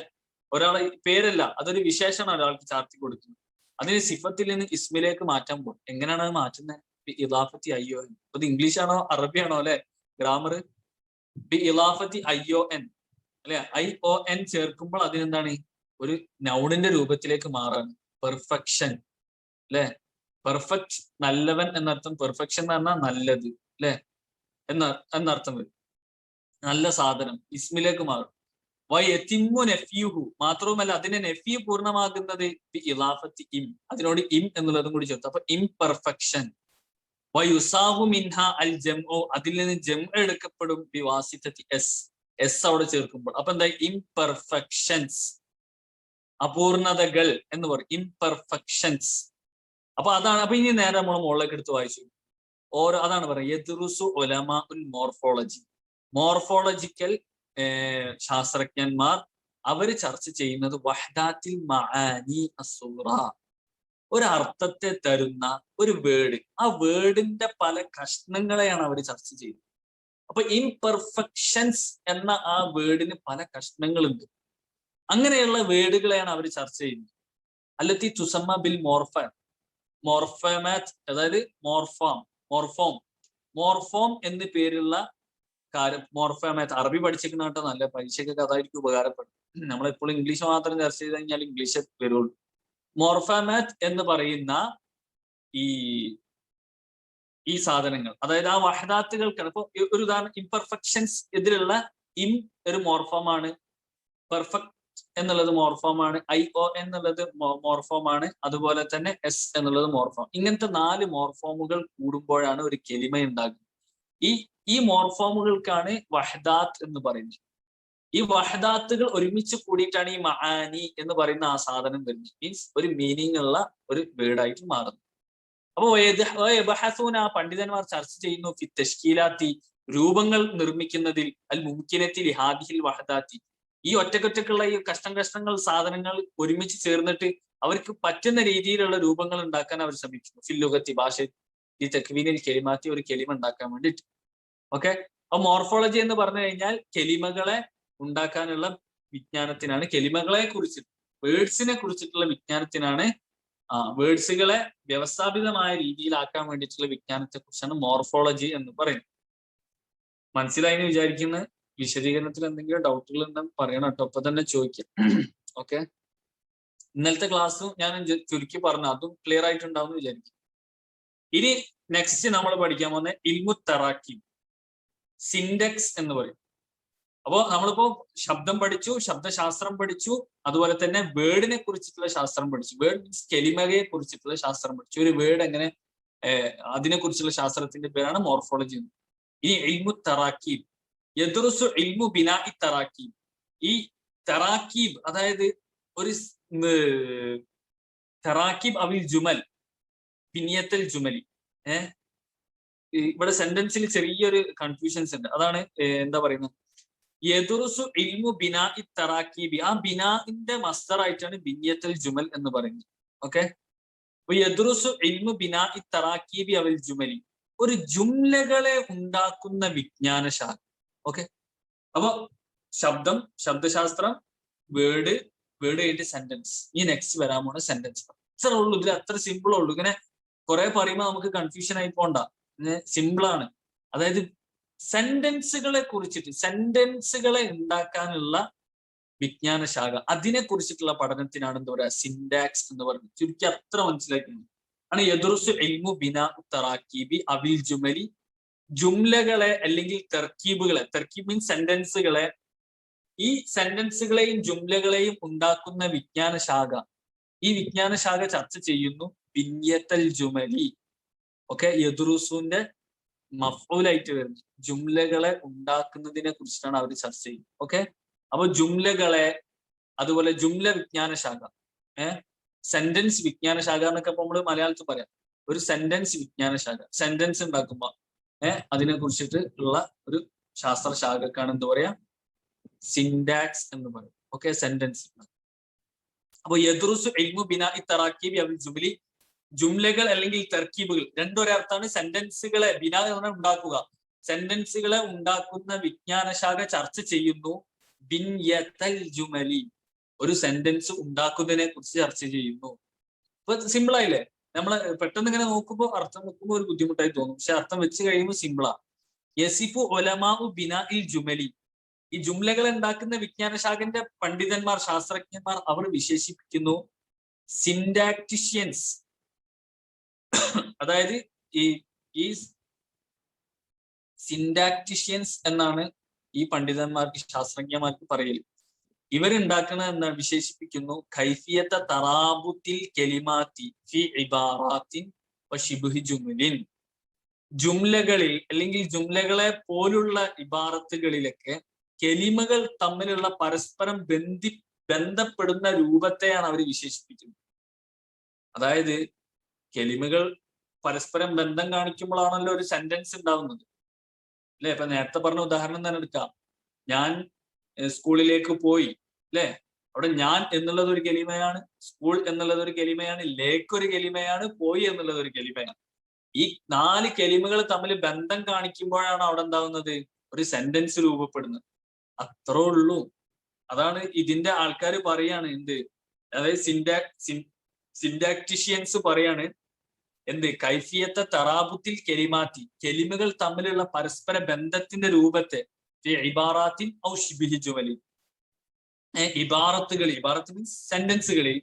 ഒരാളെ പേരല്ല, അതൊരു വിശേഷണം ഒരാൾക്ക് ചാർത്തി കൊടുക്കുന്നത്. അതിന് സിഫത്തിൽ നിന്ന് ഇസ്മിലേക്ക് മാറ്റാൻ പോകും. എങ്ങനെയാണ് അത് മാറ്റുന്നത്? ഇലാഫത്തി ION. അത് ഇംഗ്ലീഷ് ആണോ അറബിയാണോ, അല്ലെ? ഗ്രാമർ. ഇലാഫത്തി ION, അല്ലെ? ION ചേർക്കുമ്പോൾ അതിനെന്താണ്? ഒരു നൗണിന്റെ രൂപത്തിലേക്ക് മാറാണ്. പെർഫെക്ഷൻ, പെർഫെക്റ്റ്, നല്ലവൻ എന്നർത്ഥം. പെർഫെക്ഷൻ എന്ന് പറഞ്ഞാൽ നല്ലത്, അല്ലെ? എന്നർത്ഥം വരും. നല്ല സാധനം ഇസ്മിലേക്ക് മാറും. വയതിമ്മു നഫ്യുഹു, മാത്രവുമല്ല അതിനെ നഫ്യു പൂർണ്ണമാകുന്നത് ഇലാഫത്തി ഇം, അതിനോട് ഇം എന്നുള്ളതും കൂടി ചേർത്ത്. അപ്പൊ ഇംപെർഫെക്ഷൻ. വയുസാഹു മിൻഹ അൽ ജംഉ, അതിൽ നിന്ന് ജംഉ എടുക്കപ്പെടും ബിവാസിതത്തി എസ്, എസ് അവിടെ ചേർക്കുമ്പോൾ. അപ്പൊ എന്താ? ഇംപെർഫെക്ഷൻസ്, അപൂർണതകൾ എന്ന് പറയും. ഇംപെർഫെക്ഷൻസ്. അപ്പൊ അതാണ്. അപ്പൊ ഇനി നേരെ നമ്മൾ മുകളിലേക്ക് എടുത്ത് വായിച്ചു. അതാണ് പറയുന്നത് യദ്റുസു ഉലമാഉൽ മോർഫോളജി. മോർഫോളജിക്കൽ ശാസ്ത്രജ്ഞന്മാർ അവര് ചർച്ച ചെയ്യുന്നത് വഹ്ദാത്തിൽ മആനി അസ്സുഗ്റ, ഒരു അർത്ഥത്തെ തരുന്ന ഒരു വേർഡ്, ആ വേർഡിന്റെ പല കഷ്ണങ്ങളെയാണ് അവർ ചർച്ച ചെയ്യുന്നത്. അപ്പൊ ഇംപെർഫെക്ഷൻസ് എന്ന ആ വേർഡിന് പല കഷ്ണങ്ങളുണ്ട്. അങ്ങനെയുള്ള വേർഡുകളെയാണ് അവർ ചർച്ച ചെയ്യുന്നത്. അല്ലത്തി തുസമ്മ ബിൽ മോർഫമാത്ത്, അതായത് മോർഫോം എന്ന് പേരുള്ള കാര്യം. മോർഫമാത്ത് അറബി പഠിച്ചിരിക്കുന്ന കേട്ടോ, നല്ല പരീക്ഷയ്ക്കൊക്കെ അതായിരിക്കും ഉപകാരപ്പെടും. നമ്മളെപ്പോഴും ഇംഗ്ലീഷ് മാത്രം ചർച്ച ചെയ്ത് കഴിഞ്ഞാൽ ഇംഗ്ലീഷ് വരുള്ളൂ. മോർഫമാത്ത് എന്ന് പറയുന്ന ഈ സാധനങ്ങൾ, അതായത് ആ വഹദാത്തുകൾക്കാണ്. ഇപ്പൊ ഒരു ഉദാഹരണം, ഇംപെർഫെക്ഷൻസ് ഇതിലുള്ള ഇം ഒരു മോർഫോമാണ്, പെർഫെക്റ്റ് എന്നുള്ളത് മോർഫോമാണ്, ION എന്നുള്ളത് മോർഫോമാണ്, അതുപോലെ തന്നെ എസ് എന്നുള്ളത് മോർഫോം. ഇങ്ങനത്തെ 4 മോർഫോമുകൾ കൂടുമ്പോഴാണ് ഒരു കെലിമ ഉണ്ടാകുന്നത്. ഈ മോർഫോമുകൾക്കാണ് വഹദാത്ത് എന്ന് പറയുന്നത്. ഈ വഹദാത്തുകൾ ഒരുമിച്ച് കൂടിയിട്ടാണ് ഈ മആനി എന്ന് പറയുന്ന ആ സാധനം വരുന്നത്. മീൻസ് ഒരു മീനിങ് ഉള്ള ഒരു വേർഡായിട്ട് മാറുന്നു. അപ്പൊ ആ പണ്ഡിതന്മാർ ചർച്ച ചെയ്യുന്നു ഫി തശ്കീലാത്തി, രൂപങ്ങൾ നിർമ്മിക്കുന്നതിൽ, അൽ മുംകിനത്തിൽ ഹാദിഹിൽ വഹദാത്തി, ഈ ഒറ്റക്കൊറ്റക്കുള്ള ഈ കഷ്ണങ്ങൾ സാധനങ്ങൾ ഒരുമിച്ച് ചേർന്നിട്ട് അവർക്ക് പറ്റുന്ന രീതിയിലുള്ള രൂപങ്ങൾ ഉണ്ടാക്കാൻ അവർ ശ്രമിക്കുന്നു. ഫില്ലുഗത്തി, ഭാഷ, ഈ തക്വീനിൽ കെലിമാത്തി, ഒരു കെലിമ ഉണ്ടാക്കാൻ വേണ്ടിയിട്ട്. ഓക്കെ. അപ്പൊ മോർഫോളജി എന്ന് പറഞ്ഞു കഴിഞ്ഞാൽ കെലിമകളെ ഉണ്ടാക്കാനുള്ള വിജ്ഞാനത്തിനാണ്. കെലിമകളെ കുറിച്ച്, വേർഡ്സിനെ കുറിച്ചിട്ടുള്ള വിജ്ഞാനത്തിനാണ്, വേർഡ്സുകളെ വ്യവസ്ഥാപിതമായ രീതിയിലാക്കാൻ വേണ്ടിയിട്ടുള്ള വിജ്ഞാനത്തെ കുറിച്ചാണ് മോർഫോളജി എന്ന് പറയുന്നത്. മനസ്സിലായി എന്ന് വിചാരിക്കുന്ന വിശദീകരണത്തിൽ എന്തെങ്കിലും ഡൗട്ടുകൾ ഉണ്ടെന്ന് പറയണം കേട്ടോ, അപ്പൊ തന്നെ ചോദിക്കാം. ഓക്കെ. ഇന്നലത്തെ ക്ലാസ്സും ഞാൻ ചുരുക്കി പറഞ്ഞു, അതും ക്ലിയർ ആയിട്ടുണ്ടാവും എന്ന് വിചാരിക്കും. ഇനി നെക്സ്റ്റ് നമ്മൾ പഠിക്കാൻ പോകുന്ന ഇൽമു തറാക്കിബ്, സിൻഡെക്സ് എന്ന് പറയും. അപ്പോ നമ്മളിപ്പോ ശബ്ദം പഠിച്ചു, ശബ്ദശാസ്ത്രം പഠിച്ചു, അതുപോലെ തന്നെ വേർഡിനെ കുറിച്ചിട്ടുള്ള ശാസ്ത്രം പഠിച്ചു. വേർഡ് മീൻസ് കെലിമയെ കുറിച്ചിട്ടുള്ള ശാസ്ത്രം പഠിച്ചു. ഒരു വേർഡ് എങ്ങനെ അതിനെ കുറിച്ചുള്ള ശാസ്ത്രത്തിന്റെ പേരാണ് മോർഫോളജി. ഈ ഇൽമു തറാക്കീബ്, യദ്റുസു ഇൽമു ബിനാഇ തറാക്കീബ്. ഈ തറാക്കീബ് അതായത് ഒരു തറാക്കീബ് അവിൽ ജുമൽ, ബിനിയത്തൽ ജുമലി. ഇവിടെ സെന്റൻസിൽ ചെറിയൊരു കൺഫ്യൂഷൻസ് ഉണ്ട്. അതാണ് എന്താ പറയുന്നത്, യദ്റുസു ഇൽമു ബിനാഇ തറാക്കീബി. ആ ബിനാഇന്റെ മസ്ദറായിട്ടാണ് ബിനിയത്തൽ ജുമൽ എന്ന് പറയുന്നത്. ഓക്കെ, അപ്പൊ യദ്റുസു ഇൽമു ബിനാഇ തറാക്കീബി അവിൽ ജുമലി, ഒരു ജുംലകളെ ഉണ്ടാക്കുന്ന വിജ്ഞാനശാഖ. ഓക്കെ, അപ്പൊ ശബ്ദം, ശബ്ദശാസ്ത്രം, വേർഡ്, വേർഡ് കഴിഞ്ഞിട്ട് സെന്റൻസ്. ഈ നെക്സ്റ്റ് വരാൻ പോണ സെന്റൻസ്. ഇത്ര ഉള്ളൂ, ഇതിൽ അത്ര സിമ്പിൾ ഉള്ളൂ. ഇങ്ങനെ കുറെ പറയുമ്പോൾ നമുക്ക് കൺഫ്യൂഷൻ ആയി പോണ്ട, സിമ്പിൾ ആണ്. അതായത് സെന്റൻസുകളെ കുറിച്ചിട്ട്, സെന്റൻസുകളെ ഉണ്ടാക്കാനുള്ള വിജ്ഞാനശാഖ, അതിനെ കുറിച്ചിട്ടുള്ള പഠനത്തിനാണ് എന്താ പറയുക, സിൻടാക്സ് എന്ന് പറയുന്നത്. ചുരുക്കി അത്ര മനസ്സിലാക്കുന്നത് ആണ് യദ്റുസു ഇൽമു ബിനാഉ തറാക്കീബി അവിൽ ജുമലി, ജുംലകളെ അല്ലെങ്കിൽ തർക്കീബുകളെ, തർക്കീബ് മീൻസ് സെന്റൻസുകളെ, ഈ സെന്റൻസുകളെയും ജുംലകളെയും ഉണ്ടാക്കുന്ന വിജ്ഞാനശാഖ. ഈ വിജ്ഞാനശാഖ ചർച്ച ചെയ്യുന്നു ബിനിയത്തൽ ജുമലി. ഓക്കെ, യദ്റുസുന്റെ മഫ്ഊലായിട്ട് വരുന്നത് ജുംലകളെ ഉണ്ടാക്കുന്നതിനെ കുറിച്ചിട്ടാണ് അവർ ചർച്ച ചെയ്യുന്നത്. ഓക്കെ, അപ്പൊ ജുംലകളെ, അതുപോലെ ജുംല വിജ്ഞാനശാഖ, സെന്റൻസ് വിജ്ഞാനശാഖ എന്നൊക്കെ നമ്മൾ മലയാളത്തിൽ പറയാം. ഒരു സെന്റൻസ് വിജ്ഞാനശാഖ, സെന്റൻസ് ഉണ്ടാക്കുമ്പോ അതിനെ കുറിച്ചിട്ട് ഉള്ള ഒരു ശാസ്ത്രശാഖക്കാണ് എന്താ പറയാ, സിൻടാക്സ് എന്ന് പറയും. Okay, sentence. അപ്പൊ യദ്റുസു ഇൽമു ബിനാഇ തറാക്കീബി അവിൽ ജുമലി, ജുംലകൾ അല്ലെങ്കിൽ തർക്കീബുകൾ, രണ്ടൊരർത്ഥാണ്. സെന്റൻസുകളെ, ബിനാ എന്ന് പറഞ്ഞാൽ ഉണ്ടാക്കുക, സെന്റൻസുകളെ ഉണ്ടാക്കുന്ന വിജ്ഞാനശാഖ ചർച്ച ചെയ്യുന്നു ബിനിയത്തൽ ജുമലി, ഒരു സെന്റൻസ് ഉണ്ടാക്കുന്നതിനെ കുറിച്ച് ചർച്ച ചെയ്യുന്നു. അപ്പൊ സിമ്പിൾ ആയില്ലേ? നമ്മൾ പെട്ടെന്ന് ഇങ്ങനെ നോക്കുമ്പോൾ അർത്ഥം വെക്കുമ്പോൾ ഒരു ബുദ്ധിമുട്ടായി തോന്നും, പക്ഷെ അർത്ഥം വെച്ച് കഴിയുമ്പോൾ സിമ്പിളാ. യസിഫു ഉലമാഉ ബിനാഇൽ ജുമലി, ഈ ജുംലകൾ ഉണ്ടാക്കുന്ന വിജ്ഞാനശാഖന്റെ പണ്ഡിതന്മാർ, ശാസ്ത്രജ്ഞന്മാർ, അവർ വിശേഷിപ്പിക്കുന്നു സിൻഡാക്ടിഷ്യൻസ്. അതായത് ഈ സിൻഡാക്ടിഷ്യൻസ് എന്നാണ് ഈ പണ്ഡിതന്മാർക്ക്, ശാസ്ത്രജ്ഞന്മാർക്ക് പറയല്. ഇവരുണ്ടാക്കുന്ന എന്താ വിശേഷിപ്പിക്കുന്നു കൈഫിയത്ത തറാബുത്തിൽ കെലിമാത്തി ഫി ഇബാറാത്തിൻ വശിബ്ഹി ജുമലിൻ, ജുംലകളിൽ അല്ലെങ്കിൽ ജുംലകളെ പോലുള്ള ഇബാറത്തുകളിലൊക്കെ കെലിമകൾ തമ്മിലുള്ള പരസ്പരം ബന്ധപ്പെടുന്ന രൂപത്തെയാണ് അവർ വിശേഷിപ്പിക്കുന്നത്. അതായത് കെലിമകൾ പരസ്പരം ബന്ധം കാണിക്കുമ്പോഴാണല്ലോ ഒരു സെന്റൻസ് ഉണ്ടാവുന്നത്, അല്ലെ? ഇപ്പൊ നേരത്തെ പറഞ്ഞ ഉദാഹരണം തന്നെ എടുക്കാം. ഞാൻ സ്കൂളിലേക്ക് പോയി, അല്ലെ? അവിടെ ഞാൻ എന്നുള്ളത് ഒരു കെലിമയാണ്, സ്കൂൾ എന്നുള്ളത് ഒരു കെലിമയാണ്, ലേക്ക് ഒരു കെലിമയാണ്, പോയി എന്നുള്ളത് ഒരു കെലിമയാണ്. ഈ 4 കെലിമകൾ തമ്മിൽ ബന്ധം കാണിക്കുമ്പോഴാണ് അവിടെ എന്താവുന്നത്, ഒരു സെന്റൻസ് രൂപപ്പെടുന്നത്. അത്രേ ഉള്ളൂ. അതാണ് ഇതിന്റെ ആൾക്കാർ പറയാണ് എന്ത്, അതായത് സിൻഡാക്ടിഷ്യൻസ് പറയാണ് എന്ത്, കൈഫിയത്തെ തറാബുത്തിൽ കെലിമാത്തി, കെലിമകൾ തമ്മിലുള്ള പരസ്പര ബന്ധത്തിന്റെ രൂപത്തെ ഇബാറാത്തിൻ ഔ ശിബ്ഹി ജുമലി, ഇബാറത്തുകൾ, ഇബാറത്ത് മീൻസ് സെന്റൻസുകളിൽ,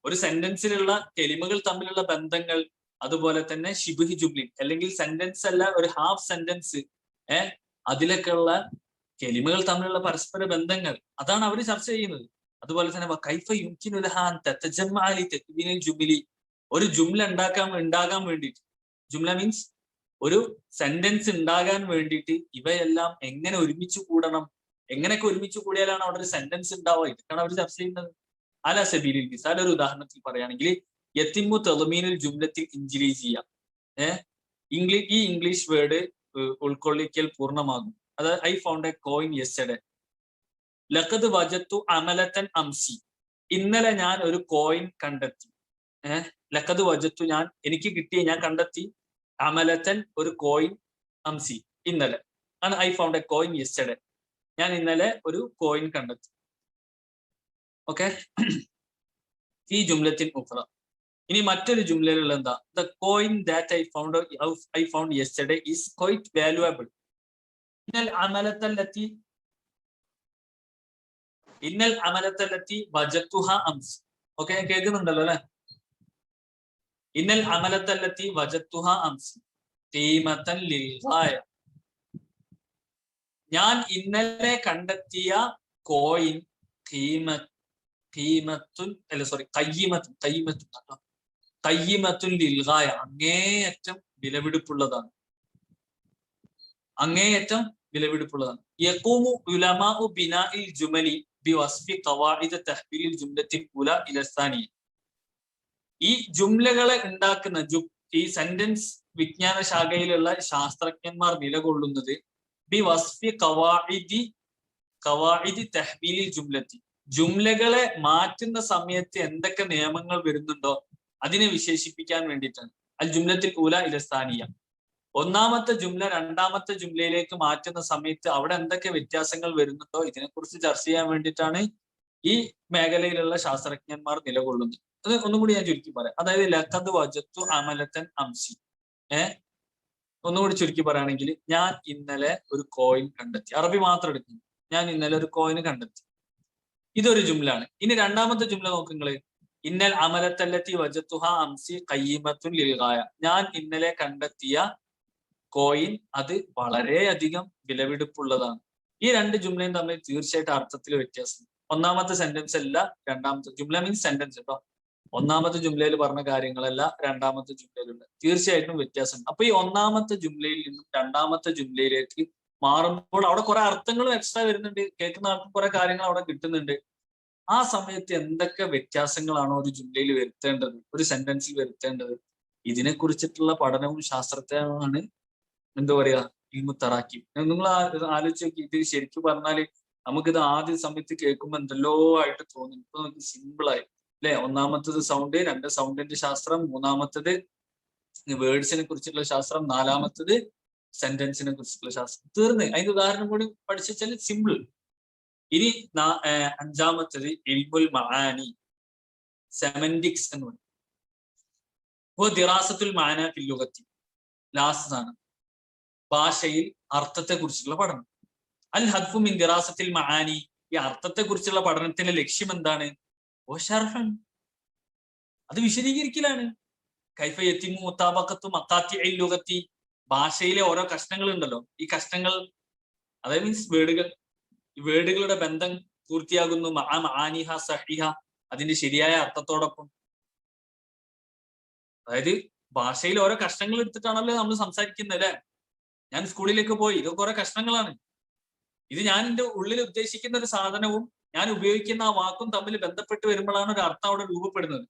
ഒരു സെന്റൻസിലുള്ള കെലിമകൾ തമ്മിലുള്ള ബന്ധങ്ങൾ, അതുപോലെ തന്നെ ശിബ്ഹി ജുംലിൻ അല്ലെങ്കിൽ സെന്റൻസ് അല്ല ഒരു ഹാഫ് സെന്റൻസ്, അതിലൊക്കെയുള്ള കെലിമകൾ തമ്മിലുള്ള പരസ്പര ബന്ധങ്ങൾ, അതാണ് അവർ ചർച്ച ചെയ്യുന്നത്. അതുപോലെ തന്നെ കൈഫ യുംകിനു ലഹാ അൻ തതജമ്മഅ ലി തക്വീനിൽ ജുമലി, ഒരു ജുംല ഉണ്ടാകാൻ വേണ്ടിയിട്ട്, ജുംല മീൻസ് ഒരു സെന്റൻസ് ഉണ്ടാകാൻ വേണ്ടിയിട്ട് ഇവയെല്ലാം എങ്ങനെ ഒരുമിച്ച് കൂടണം, എങ്ങനെയൊക്കെ ഒരുമിച്ച് കൂടിയാലാണ് അവിടെ ഒരു സെന്റൻസ് ഉണ്ടാവുക, ഇതൊക്കെയാണ് അവർ ചർച്ച ചെയ്യുന്നത്. അല സബീലിൽ മിസാൽ, ഒരു ഉദാഹരണത്തിൽ പറയുകയാണെങ്കിൽ യത്തിമു തദ്മീനുൽ ജുംലത്തിൽ ഇൻജിലീസിയ, ഈ ഇംഗ്ലീഷ് വേർഡ് ഉൾക്കൊള്ളിക്കൽ പൂർണ്ണമാകും. അതായത് I found A coin yesterday, ലഖദ് വജത്തു അമലത്തൻ അംസി, ഇന്നലെ ഞാൻ ഒരു കോയിൻ കണ്ടെത്തി. ലഖദ് വജത്തു, എനിക്ക് കിട്ടിയ, ഞാൻ കണ്ടെത്തി, അമലത്തൻ ഒരു കോയിൻ, അംസി ഇന്നലെ ആണ്. I found A coin yesterday, ഞാൻ ഇന്നലെ ഒരു കോയിൻ കണ്ടെത്തി. ഓക്കെ, ഈ ജുംലത്തിൻ ഉഖ്റ. ഇനി മറ്റൊരു ജുംലയിലുള്ള എന്താ, the coin that I found yesterday is quite valuable. ഇന്നൽ അമലത്തല്ലത്തി വജത്തുഹ അംസ്. ഓക്കെ, കേൾക്കുന്നുണ്ടല്ലോ അല്ലെ? ഇന്നൽ അമലത്തല്ലത്തി വജത്തുഹ അംസ് ഖീമത്തൻ ലിൽഗായ. ഞാൻ ഇന്നലെ കണ്ടെത്തിയ കോയിൻ ഖയ്യിമത്തുൻ ലിൽഗായ, അങ്ങേയറ്റം വിലപിടിപ്പുള്ളതാണ്, അങ്ങേയറ്റം വിലപിടിപ്പുള്ളതാണ്. യഖൂമു ഉലമാഉ ബിനാഇൽ ജുമലി ബിവസ്ഫി ഖവാഇദ് തഹ്ബീലിൽ ജുംലത്തിൽ ഉല ഇല സാനിയ. ഈ ജുംലകളെ ഉണ്ടാക്കുന്ന ഈ സെന്റൻസ് വിജ്ഞാന ശാഖയിലുള്ള ശാസ്ത്രജ്ഞന്മാർ നിലകൊള്ളുന്നത് ബിവസ്ഫി ഖവാഇദി തഹ്ബീലിൽ ജുംലത്തി, ജുംലകളെ മാറ്റുന്ന സമയത്ത് എന്തൊക്കെ നിയമങ്ങൾ വരുന്നുണ്ടോ അതിനെ വിശേഷിപ്പിക്കാൻ വേണ്ടിയിട്ടാണ്. അൽ ജുംലത്തിൽ ഉല ഇല സാനിയ, ഒന്നാമത്തെ ജുംല രണ്ടാമത്തെ ജുംലയിലേക്ക് മാറ്റുന്ന സമയത്ത് അവിടെ എന്തൊക്കെ വ്യത്യാസങ്ങൾ വരുന്നുണ്ടോ ഇതിനെക്കുറിച്ച് ചർച്ച ചെയ്യാൻ വേണ്ടിയിട്ടാണ് ഈ മേഖലയിലുള്ള ശാസ്ത്രജ്ഞന്മാർ നിലകൊള്ളുന്നത്. അത് ഒന്നുകൂടി ഞാൻ ചുരുക്കി പറയാം. അതായത് ലഖദ് വജത്തു അമലത്തൻ അംസി, ഒന്നുകൂടി ചുരുക്കി പറയുകയാണെങ്കിൽ, ഞാൻ ഇന്നലെ ഒരു കോയിൻ കണ്ടെത്തി. അറബി മാത്രം എടുക്കുന്നു. ഞാൻ ഇന്നലെ ഒരു കോയിൻ കണ്ടെത്തി, ഇതൊരു ജുംലാണ്. ഇനി രണ്ടാമത്തെ ജുംല നോക്കുങ്ങള്, ഇന്നൽ അമലത്തല്ലത്തി വജത്തുഹ അംസി ഖയ്യിമത്തുൻ ലിൽഗായ, ഞാൻ ഇന്നലെ കണ്ടെത്തിയ കോയിൻ അത് വളരെയധികം വിലപിടിപ്പുള്ളതാണ്. ഈ രണ്ട് ജുംലയും തമ്മിൽ തീർച്ചയായിട്ടും അർത്ഥത്തിൽ വ്യത്യാസം. ഒന്നാമത്തെ സെന്റൻസ് അല്ല രണ്ടാമത്തെ ജുംല, മീൻസ് സെന്റൻസ് കേട്ടോ. ഒന്നാമത്തെ ജുംലയിൽ പറഞ്ഞ കാര്യങ്ങളല്ല രണ്ടാമത്തെ ജുംലയിലുണ്ട്, തീർച്ചയായിട്ടും വ്യത്യാസം. അപ്പൊ ഈ ഒന്നാമത്തെ ജുംലയിൽ നിന്നും രണ്ടാമത്തെ ജുംലയിലേക്ക് മാറുമ്പോൾ അവിടെ കുറെ അർത്ഥങ്ങളും എക്സ്ട്രാ വരുന്നുണ്ട്, കേൾക്കുന്ന ആൾക്കും കുറെ കാര്യങ്ങൾ അവിടെ കിട്ടുന്നുണ്ട്. ആ സമയത്ത് എന്തൊക്കെ വ്യത്യാസങ്ങളാണോ ഒരു ജുംലയിൽ വരുത്തേണ്ടത്, ഒരു സെന്റൻസിൽ വരുത്തേണ്ടത്, ഇതിനെ കുറിച്ചിട്ടുള്ള പഠനവും ശാസ്ത്രജ്ഞമാണ് എന്താ പറയാ ഇൽമു തറാക്കിബ്. നിങ്ങൾ ആലോചിച്ച് നോക്കി, ഇത് ശരിക്കും പറഞ്ഞാല് നമുക്കിത് ആദ്യ സമയത്ത് കേൾക്കുമ്പോൾ എന്തെല്ലോ ആയിട്ട് തോന്നും. ഇപ്പൊ നമുക്ക് സിമ്പിളായി അല്ലെ? ഒന്നാമത്തത് സൗണ്ട്, രണ്ട് സൗണ്ടിന്റെ ശാസ്ത്രം, മൂന്നാമത്തത് വേർഡ്സിനെ കുറിച്ചുള്ള ശാസ്ത്രം, നാലാമത്തത് സെന്റൻസിനെ കുറിച്ചുള്ള ശാസ്ത്രം. തീർന്ന്. അതിന്റെ ഉദാഹരണം കൂടി പഠിച്ചാൽ സിമ്പിൾ. ഇനി അഞ്ചാമത്തത് ഇൽമുൽ മആനി, സെമന്റിക്സ് എന്ന് പറയും. ദിറാസത്തുൽ മഅന ഫിൽ ലുഗത്തി, ലാസ്റ്റ് ആണ് ഭാഷയിൽ അർത്ഥത്തെ കുറിച്ചുള്ള പഠനം. അൽ ഹദ്ഫു മിൻ ദിറാസത്തിൽ മആനി, ഈ അർത്ഥത്തെ കുറിച്ചുള്ള പഠനത്തിന്റെ ലക്ഷ്യം എന്താണ്? അത് വിശദീകരിക്കലാണ്. കൈഫ യതിമു മുതാബഖത്തു മഖാത്തിഇൽ ലുഗത്തി, ഭാഷയിലെ ഓരോ കഷ്ണങ്ങൾ ഉണ്ടല്ലോ, ഈ കഷ്ണങ്ങൾ അതായത് മീൻസ് വേർഡുകൾ, ഈ വേർഡുകളുടെ ബന്ധം പൂർത്തിയാകുന്നു മആനിഹ സഹിഹ, അതിന്റെ ശരിയായ അർത്ഥത്തോടൊപ്പം. അതായത് ഭാഷയിൽ ഓരോ കഷ്ണങ്ങൾ എടുത്തിട്ടാണല്ലോ നമ്മൾ സംസാരിക്കുന്നത് അല്ലെ? ഞാൻ സ്കൂളിലേക്ക് പോയി, ഇത് കുറെ കഷ്ണങ്ങളാണ്. ഇത് ഞാൻ എൻ്റെ ഉള്ളിൽ ഉദ്ദേശിക്കുന്ന ഒരു സാധനവും ഞാൻ ഉപയോഗിക്കുന്ന ആ വാക്കും തമ്മിൽ ബന്ധപ്പെട്ട് വരുമ്പോഴാണ് ഒരു അർത്ഥം അവിടെ രൂപപ്പെടുന്നത്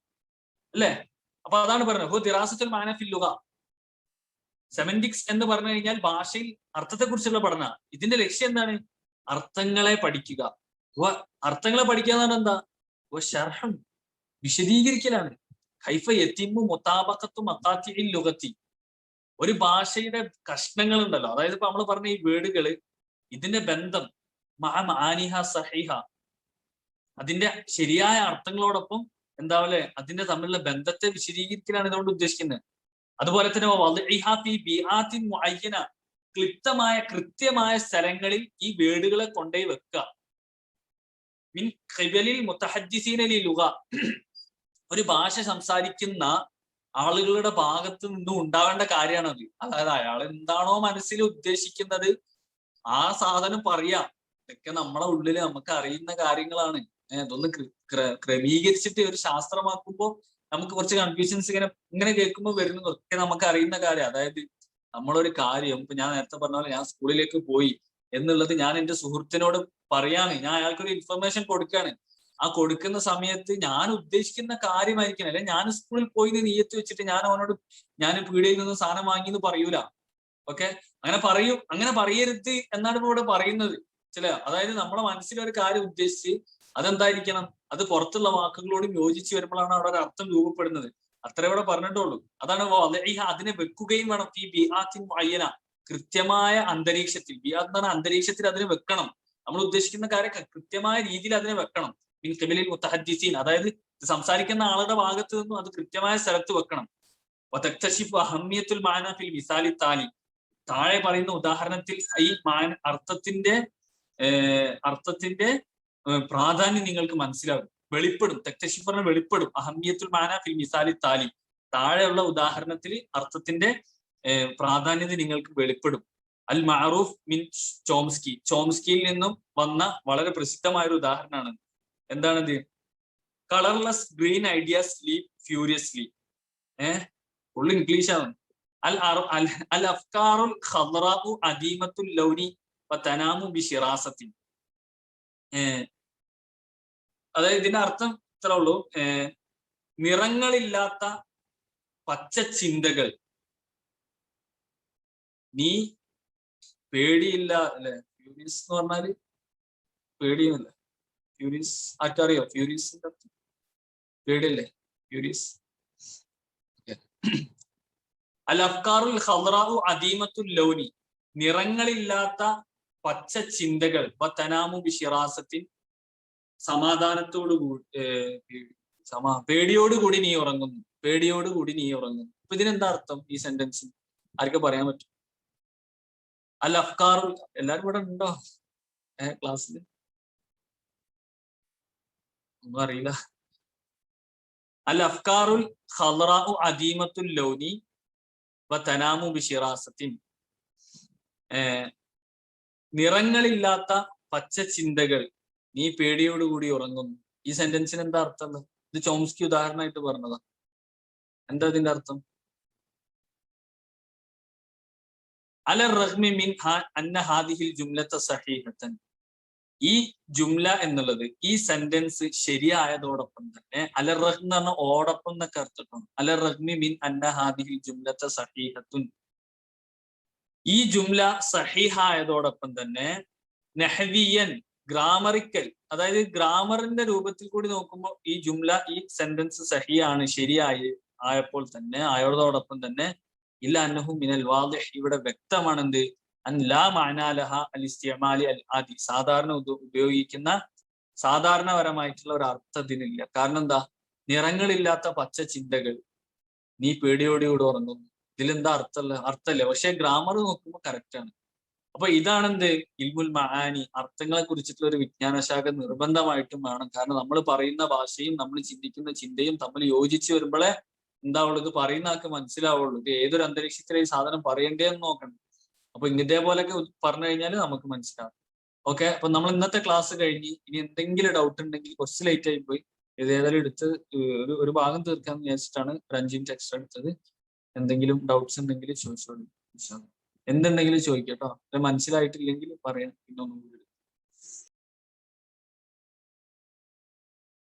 അല്ലെ? അപ്പൊ അതാണ് പറയുന്നത് ഹു ദിറാസത്തുൽ മഅന ഫിൽ ലുഗ. സെമന്റിക്സ് എന്ന് പറഞ്ഞു കഴിഞ്ഞാൽ ഭാഷയിൽ അർത്ഥത്തെ കുറിച്ചുള്ള പഠന. ഇതിന്റെ ലക്ഷ്യം എന്താണ്? അർത്ഥങ്ങളെ പഠിക്കുക. അർത്ഥങ്ങളെ പഠിക്കുക എന്നാണ് എന്താ? ശർഹം, വിശദീകരിക്കലാണ്. കൈഫ യതിമു മുതാബഖത്തു മഖാത്തിഇൽ ലുഗത്തി, ഒരു ഭാഷയുടെ കഷ്ണങ്ങൾ ഉണ്ടല്ലോ, അതായത് ഇപ്പൊ നമ്മൾ പറഞ്ഞ ഈ വേർഡുകള്, ഇതിന്റെ ബന്ധം മഅനിഹ സഹിഹ, അതിന്റെ ശരിയായ അർത്ഥങ്ങളോടൊപ്പം എന്താവല്ലേ അതിന്റെ തമ്മിലുള്ള ബന്ധത്തെ വിശദീകരിക്കലാണ് ഇതുകൊണ്ട് ഉദ്ദേശിക്കുന്നത്. അതുപോലെ തന്നെ ക്ലിപ്തമായ കൃത്യമായ സ്ഥലങ്ങളിൽ ഈ വേർഡുകളെ കൊണ്ടുപോയി വെക്കുക. മിൻ ഖിബലിൽ മുതഹദ്ദിസീന ലിലുഗ, ഒരു ഭാഷ സംസാരിക്കുന്ന ആളുകളുടെ ഭാഗത്ത് നിന്നും ഉണ്ടാവേണ്ട കാര്യമാണത്. അതായത് അയാൾ എന്താണോ മനസ്സിൽ ഉദ്ദേശിക്കുന്നത് ആ സാധനം പറയാ. ഇതൊക്കെ നമ്മളെ ഉള്ളില് നമുക്ക് അറിയുന്ന കാര്യങ്ങളാണ്. ഇതൊന്ന് ക്രമീകരിച്ചിട്ട് ഒരു ശാസ്ത്രമാക്കുമ്പോൾ നമുക്ക് കുറച്ച് കൺഫ്യൂഷൻസ് ഇങ്ങനെ കേൾക്കുമ്പോൾ വരുന്നതൊക്കെ നമുക്ക് അറിയുന്ന കാര്യം. അതായത് നമ്മളൊരു കാര്യം, ഇപ്പൊ ഞാൻ നേരത്തെ പറഞ്ഞ പോലെ ഞാൻ സ്കൂളിലേക്ക് പോയി എന്നുള്ളത് ഞാൻ എൻ്റെ സുഹൃത്തിനോട് പറയാണ്, ഞാൻ അയാൾക്കൊരു ഇൻഫർമേഷൻ കൊടുക്കുകയാണ്. ആ കൊടുക്കുന്ന സമയത്ത് ഞാൻ ഉദ്ദേശിക്കുന്ന കാര്യമായിരിക്കണം. അല്ലെ ഞാൻ സ്കൂളിൽ പോയി നീയത്ത് വെച്ചിട്ട് ഞാൻ അവനോട് ഞാൻ പീടികയിൽ നിന്ന് സാധനം വാങ്ങി എന്ന് പറയൂല. ഓക്കെ, അങ്ങനെ പറയരുത് എന്നാണ് ഇവിടെ പറയുന്നത്. അതായത് നമ്മളെ മനസ്സിലൊരു കാര്യം ഉദ്ദേശിച്ച് അതെന്തായിരിക്കണം, അത് പുറത്തുള്ള വാക്കുകളോടും യോജിച്ച് വരുമ്പോഴാണ് അവിടെ ഒരു അർത്ഥം രൂപപ്പെടുന്നത്. അത്ര ഇവിടെ പറഞ്ഞിട്ടുള്ളൂ. അതാണ് അതിനെ വെക്കുകയും വേണം. ഈ ബിആത്തിൻ മുഅയ്യന, കൃത്യമായ അന്തരീക്ഷത്തിൽ. ബിആത്ത് എന്നാണ് അന്തരീക്ഷത്തിൽ അതിനെ വെക്കണം. നമ്മൾ ഉദ്ദേശിക്കുന്ന കാര്യം കൃത്യമായ രീതിയിൽ അതിനെ വെക്കണം. മിൻ ഖിബലിൽ മുതഹദ്ദിസീൻ, അതായത് സംസാരിക്കുന്ന ആളുടെ ഭാഗത്ത് നിന്നും അത് കൃത്യമായ സ്ഥലത്ത് വെക്കണം. വതക്തശിഫു അഹമ്മിയത്തുൽ മഅന ഫിൽ മിസാലി താലി, താഴെ പറയുന്ന ഉദാഹരണത്തിൽ ഈ അർത്ഥത്തിന്റെ പ്രാധാന്യം നിങ്ങൾക്ക് മനസ്സിലാകും, വെളിപ്പെടും. തക്തശിഫ് പറഞ്ഞ വെളിപ്പെടും. അഹമ്മിയത്തുൽ മഅന ഫിൽ മിസാലി താലി, താഴെയുള്ള ഉദാഹരണത്തിൽ അർത്ഥത്തിന്റെ പ്രാധാന്യത നിങ്ങൾക്ക് വെളിപ്പെടും. അൽ മഅറൂഫ് മിൻ ചോംസ്കി. ചോംസ്കിയിൽ നിന്നും വന്ന വളരെ പ്രസിദ്ധമായ ഒരു ഉദാഹരണമാണ്. എന്താണിത്? Colourless green ideas sleep ഫ്യൂരിയസ്ലി. Full ഇംഗ്ലീഷാണ്. അൽ അഫ്കാറുൽ ഖദ്റാഉ അദീമത്തുൽ ലൗനി വതനാമു ബിശിറാസത്തിൻ. അതായത് ഇതിന്റെ അർത്ഥം ഇത്ര ഉള്ളൂ. നിറങ്ങളില്ലാത്ത പച്ച ചിന്തകൾ, നീ പേടിയില്ല അല്ലെ. ഫ്യൂരിയസ് എന്ന് പറഞ്ഞാല് പേടിയല്ലേ. ഫ്യൂരിയസ് ആർക്കറിയോ? ഫ്യൂരിയസിന്റെ അർത്ഥം പേടിയല്ലേ ഫ്യൂരിയസ്. അൽ അഫ്കാറുൽ ഖദ്റാഉ അദീമത്തുൽ ലൗനി, നിറങ്ങളില്ലാത്ത പച്ച ചിന്തകൾ, തനാമു ബിശിറാസത്തിൻ, സമാധാനത്തോടുകൂടി പേടിയോടുകൂടി നീ ഉറങ്ങുന്നു, പേടിയോടുകൂടി നീ ഉറങ്ങുന്നു. അപ്പൊ ഇതിനെന്താ അർത്ഥം ഈ സെന്റൻസ്? ആർക്ക് പറയാൻ പറ്റും? അൽ അഫ്കാറുൽ, എല്ലാരും ഇവിടെ ഉണ്ടോ ക്ലാസ്സിൽ? ഒന്നും അറിയില്ല. അൽ അഫ്കാറുൽ ഖദ്റാഉ അദീമത്തുൽ ലൗനി വതനാമു ബിശിറാസത്തിൻ. നിറങ്ങളില്ലാത്ത പച്ച ചിന്തകൾ, നീ പേടിയോടുകൂടി ഉറങ്ങുന്നു. ഈ സെന്റൻസിന് എന്താ അർത്ഥം? ഇത് ചോംസ്കി ഉദാഹരണമായിട്ട് പറഞ്ഞതാ. എന്താ ഇതിന്റെ അർത്ഥം? അല റഗ്മി മിൻ അന്ന ഹാദിഹിൽ ജുംലത സഹീഹത്തൻ. ഈ ജുംല എന്നുള്ളത്, ഈ സെന്റൻസ് ശരിയായതോടൊപ്പം തന്നെ, അല റഗ്മി എന്ന് പറഞ്ഞ ഓടൊപ്പം എന്നൊക്കെ അർത്ഥം. അല റഗ്മി മിൻ അന്ന ഹാദിഹിൽ ജുംലത സഹീഹത്തുൻ. ഈ ജുംല സഹീഹായതോടൊപ്പം തന്നെ നഹ്വിയൻ, ഗ്രാമറിക്കൽ, അതായത് ഗ്രാമറിന്റെ രൂപത്തിൽ കൂടി നോക്കുമ്പോൾ ഈ ജുംല, ഈ സെന്റൻസ് സഹിയാണ്, ശരിയായി ആയപ്പോൾ തന്നെ, ആയതോടൊപ്പം തന്നെ ഇല്ല അന്നഹു മിനൽ വാദിഹ്, ഇവിടെ വ്യക്തമാണ് എന്ത്? അൻ ലാ മഅനാ ലഹാ അൽ ഇസ്തിഅമാലി അൽ ആദി, സാധാരണ ഉപയോഗിക്കുന്ന സാധാരണപരമായിട്ടുള്ള ഒരു അർത്ഥത്തിനില്ല. കാരണം എന്താ? നിറങ്ങളില്ലാത്ത പച്ച ചിന്തകൾ, നീ പേടിയോടുകൂടി ഉറങ്ങുന്നു. ഇതിലെന്താ അർത്ഥമല്ല. പക്ഷെ ഗ്രാമർ നോക്കുമ്പോൾ കറക്റ്റ് ആണ്. അപ്പൊ ഇതാണെന്ത്? ഇൽമുൽ മആനി, അർത്ഥങ്ങളെ കുറിച്ചിട്ടുള്ള ഒരു വിജ്ഞാനശാഖ നിർബന്ധമായിട്ടും വേണം. കാരണം നമ്മൾ പറയുന്ന ഭാഷയും നമ്മൾ ചിന്തിക്കുന്ന ചിന്തയും തമ്മിൽ യോജിച്ച് വരുമ്പോഴേ എന്താവുള്ളൂ, ഇത് പറയുന്ന ആൾക്ക് മനസ്സിലാവുള്ളൂ. ഇത് ഏതൊരു അന്തരീക്ഷത്തിലെ ഈ സാധനം പറയേണ്ടതെന്ന് നോക്കണം. അപ്പൊ ഇതേപോലെയൊക്കെ പറഞ്ഞു കഴിഞ്ഞാൽ നമുക്ക് മനസ്സിലാവും. ഓക്കെ, അപ്പൊ നമ്മൾ ഇന്നത്തെ ക്ലാസ് കഴിഞ്ഞ് ഇനി എന്തെങ്കിലും ഡൗട്ട് ഉണ്ടെങ്കിൽ, കുറച്ച് ലേറ്റ് ആയി പോയി, ഏതായാലും എടുത്ത് ഒരു ഭാഗം തീർക്കാന്ന് വിചാരിച്ചിട്ടാണ് ഒരു 5 മിനിറ്റ് എക്സ്ട്രാ എടുത്തത്. എന്തെങ്കിലും ഡൗട്ട്സ് ഉണ്ടെങ്കിൽ ചോദിച്ചോളൂ. എന്തുണ്ടെങ്കിലും ചോദിക്കട്ടോ. മനസ്സിലായിട്ടില്ലെങ്കിൽ പറയാം, പിന്നെ ഒന്നും കൂടി.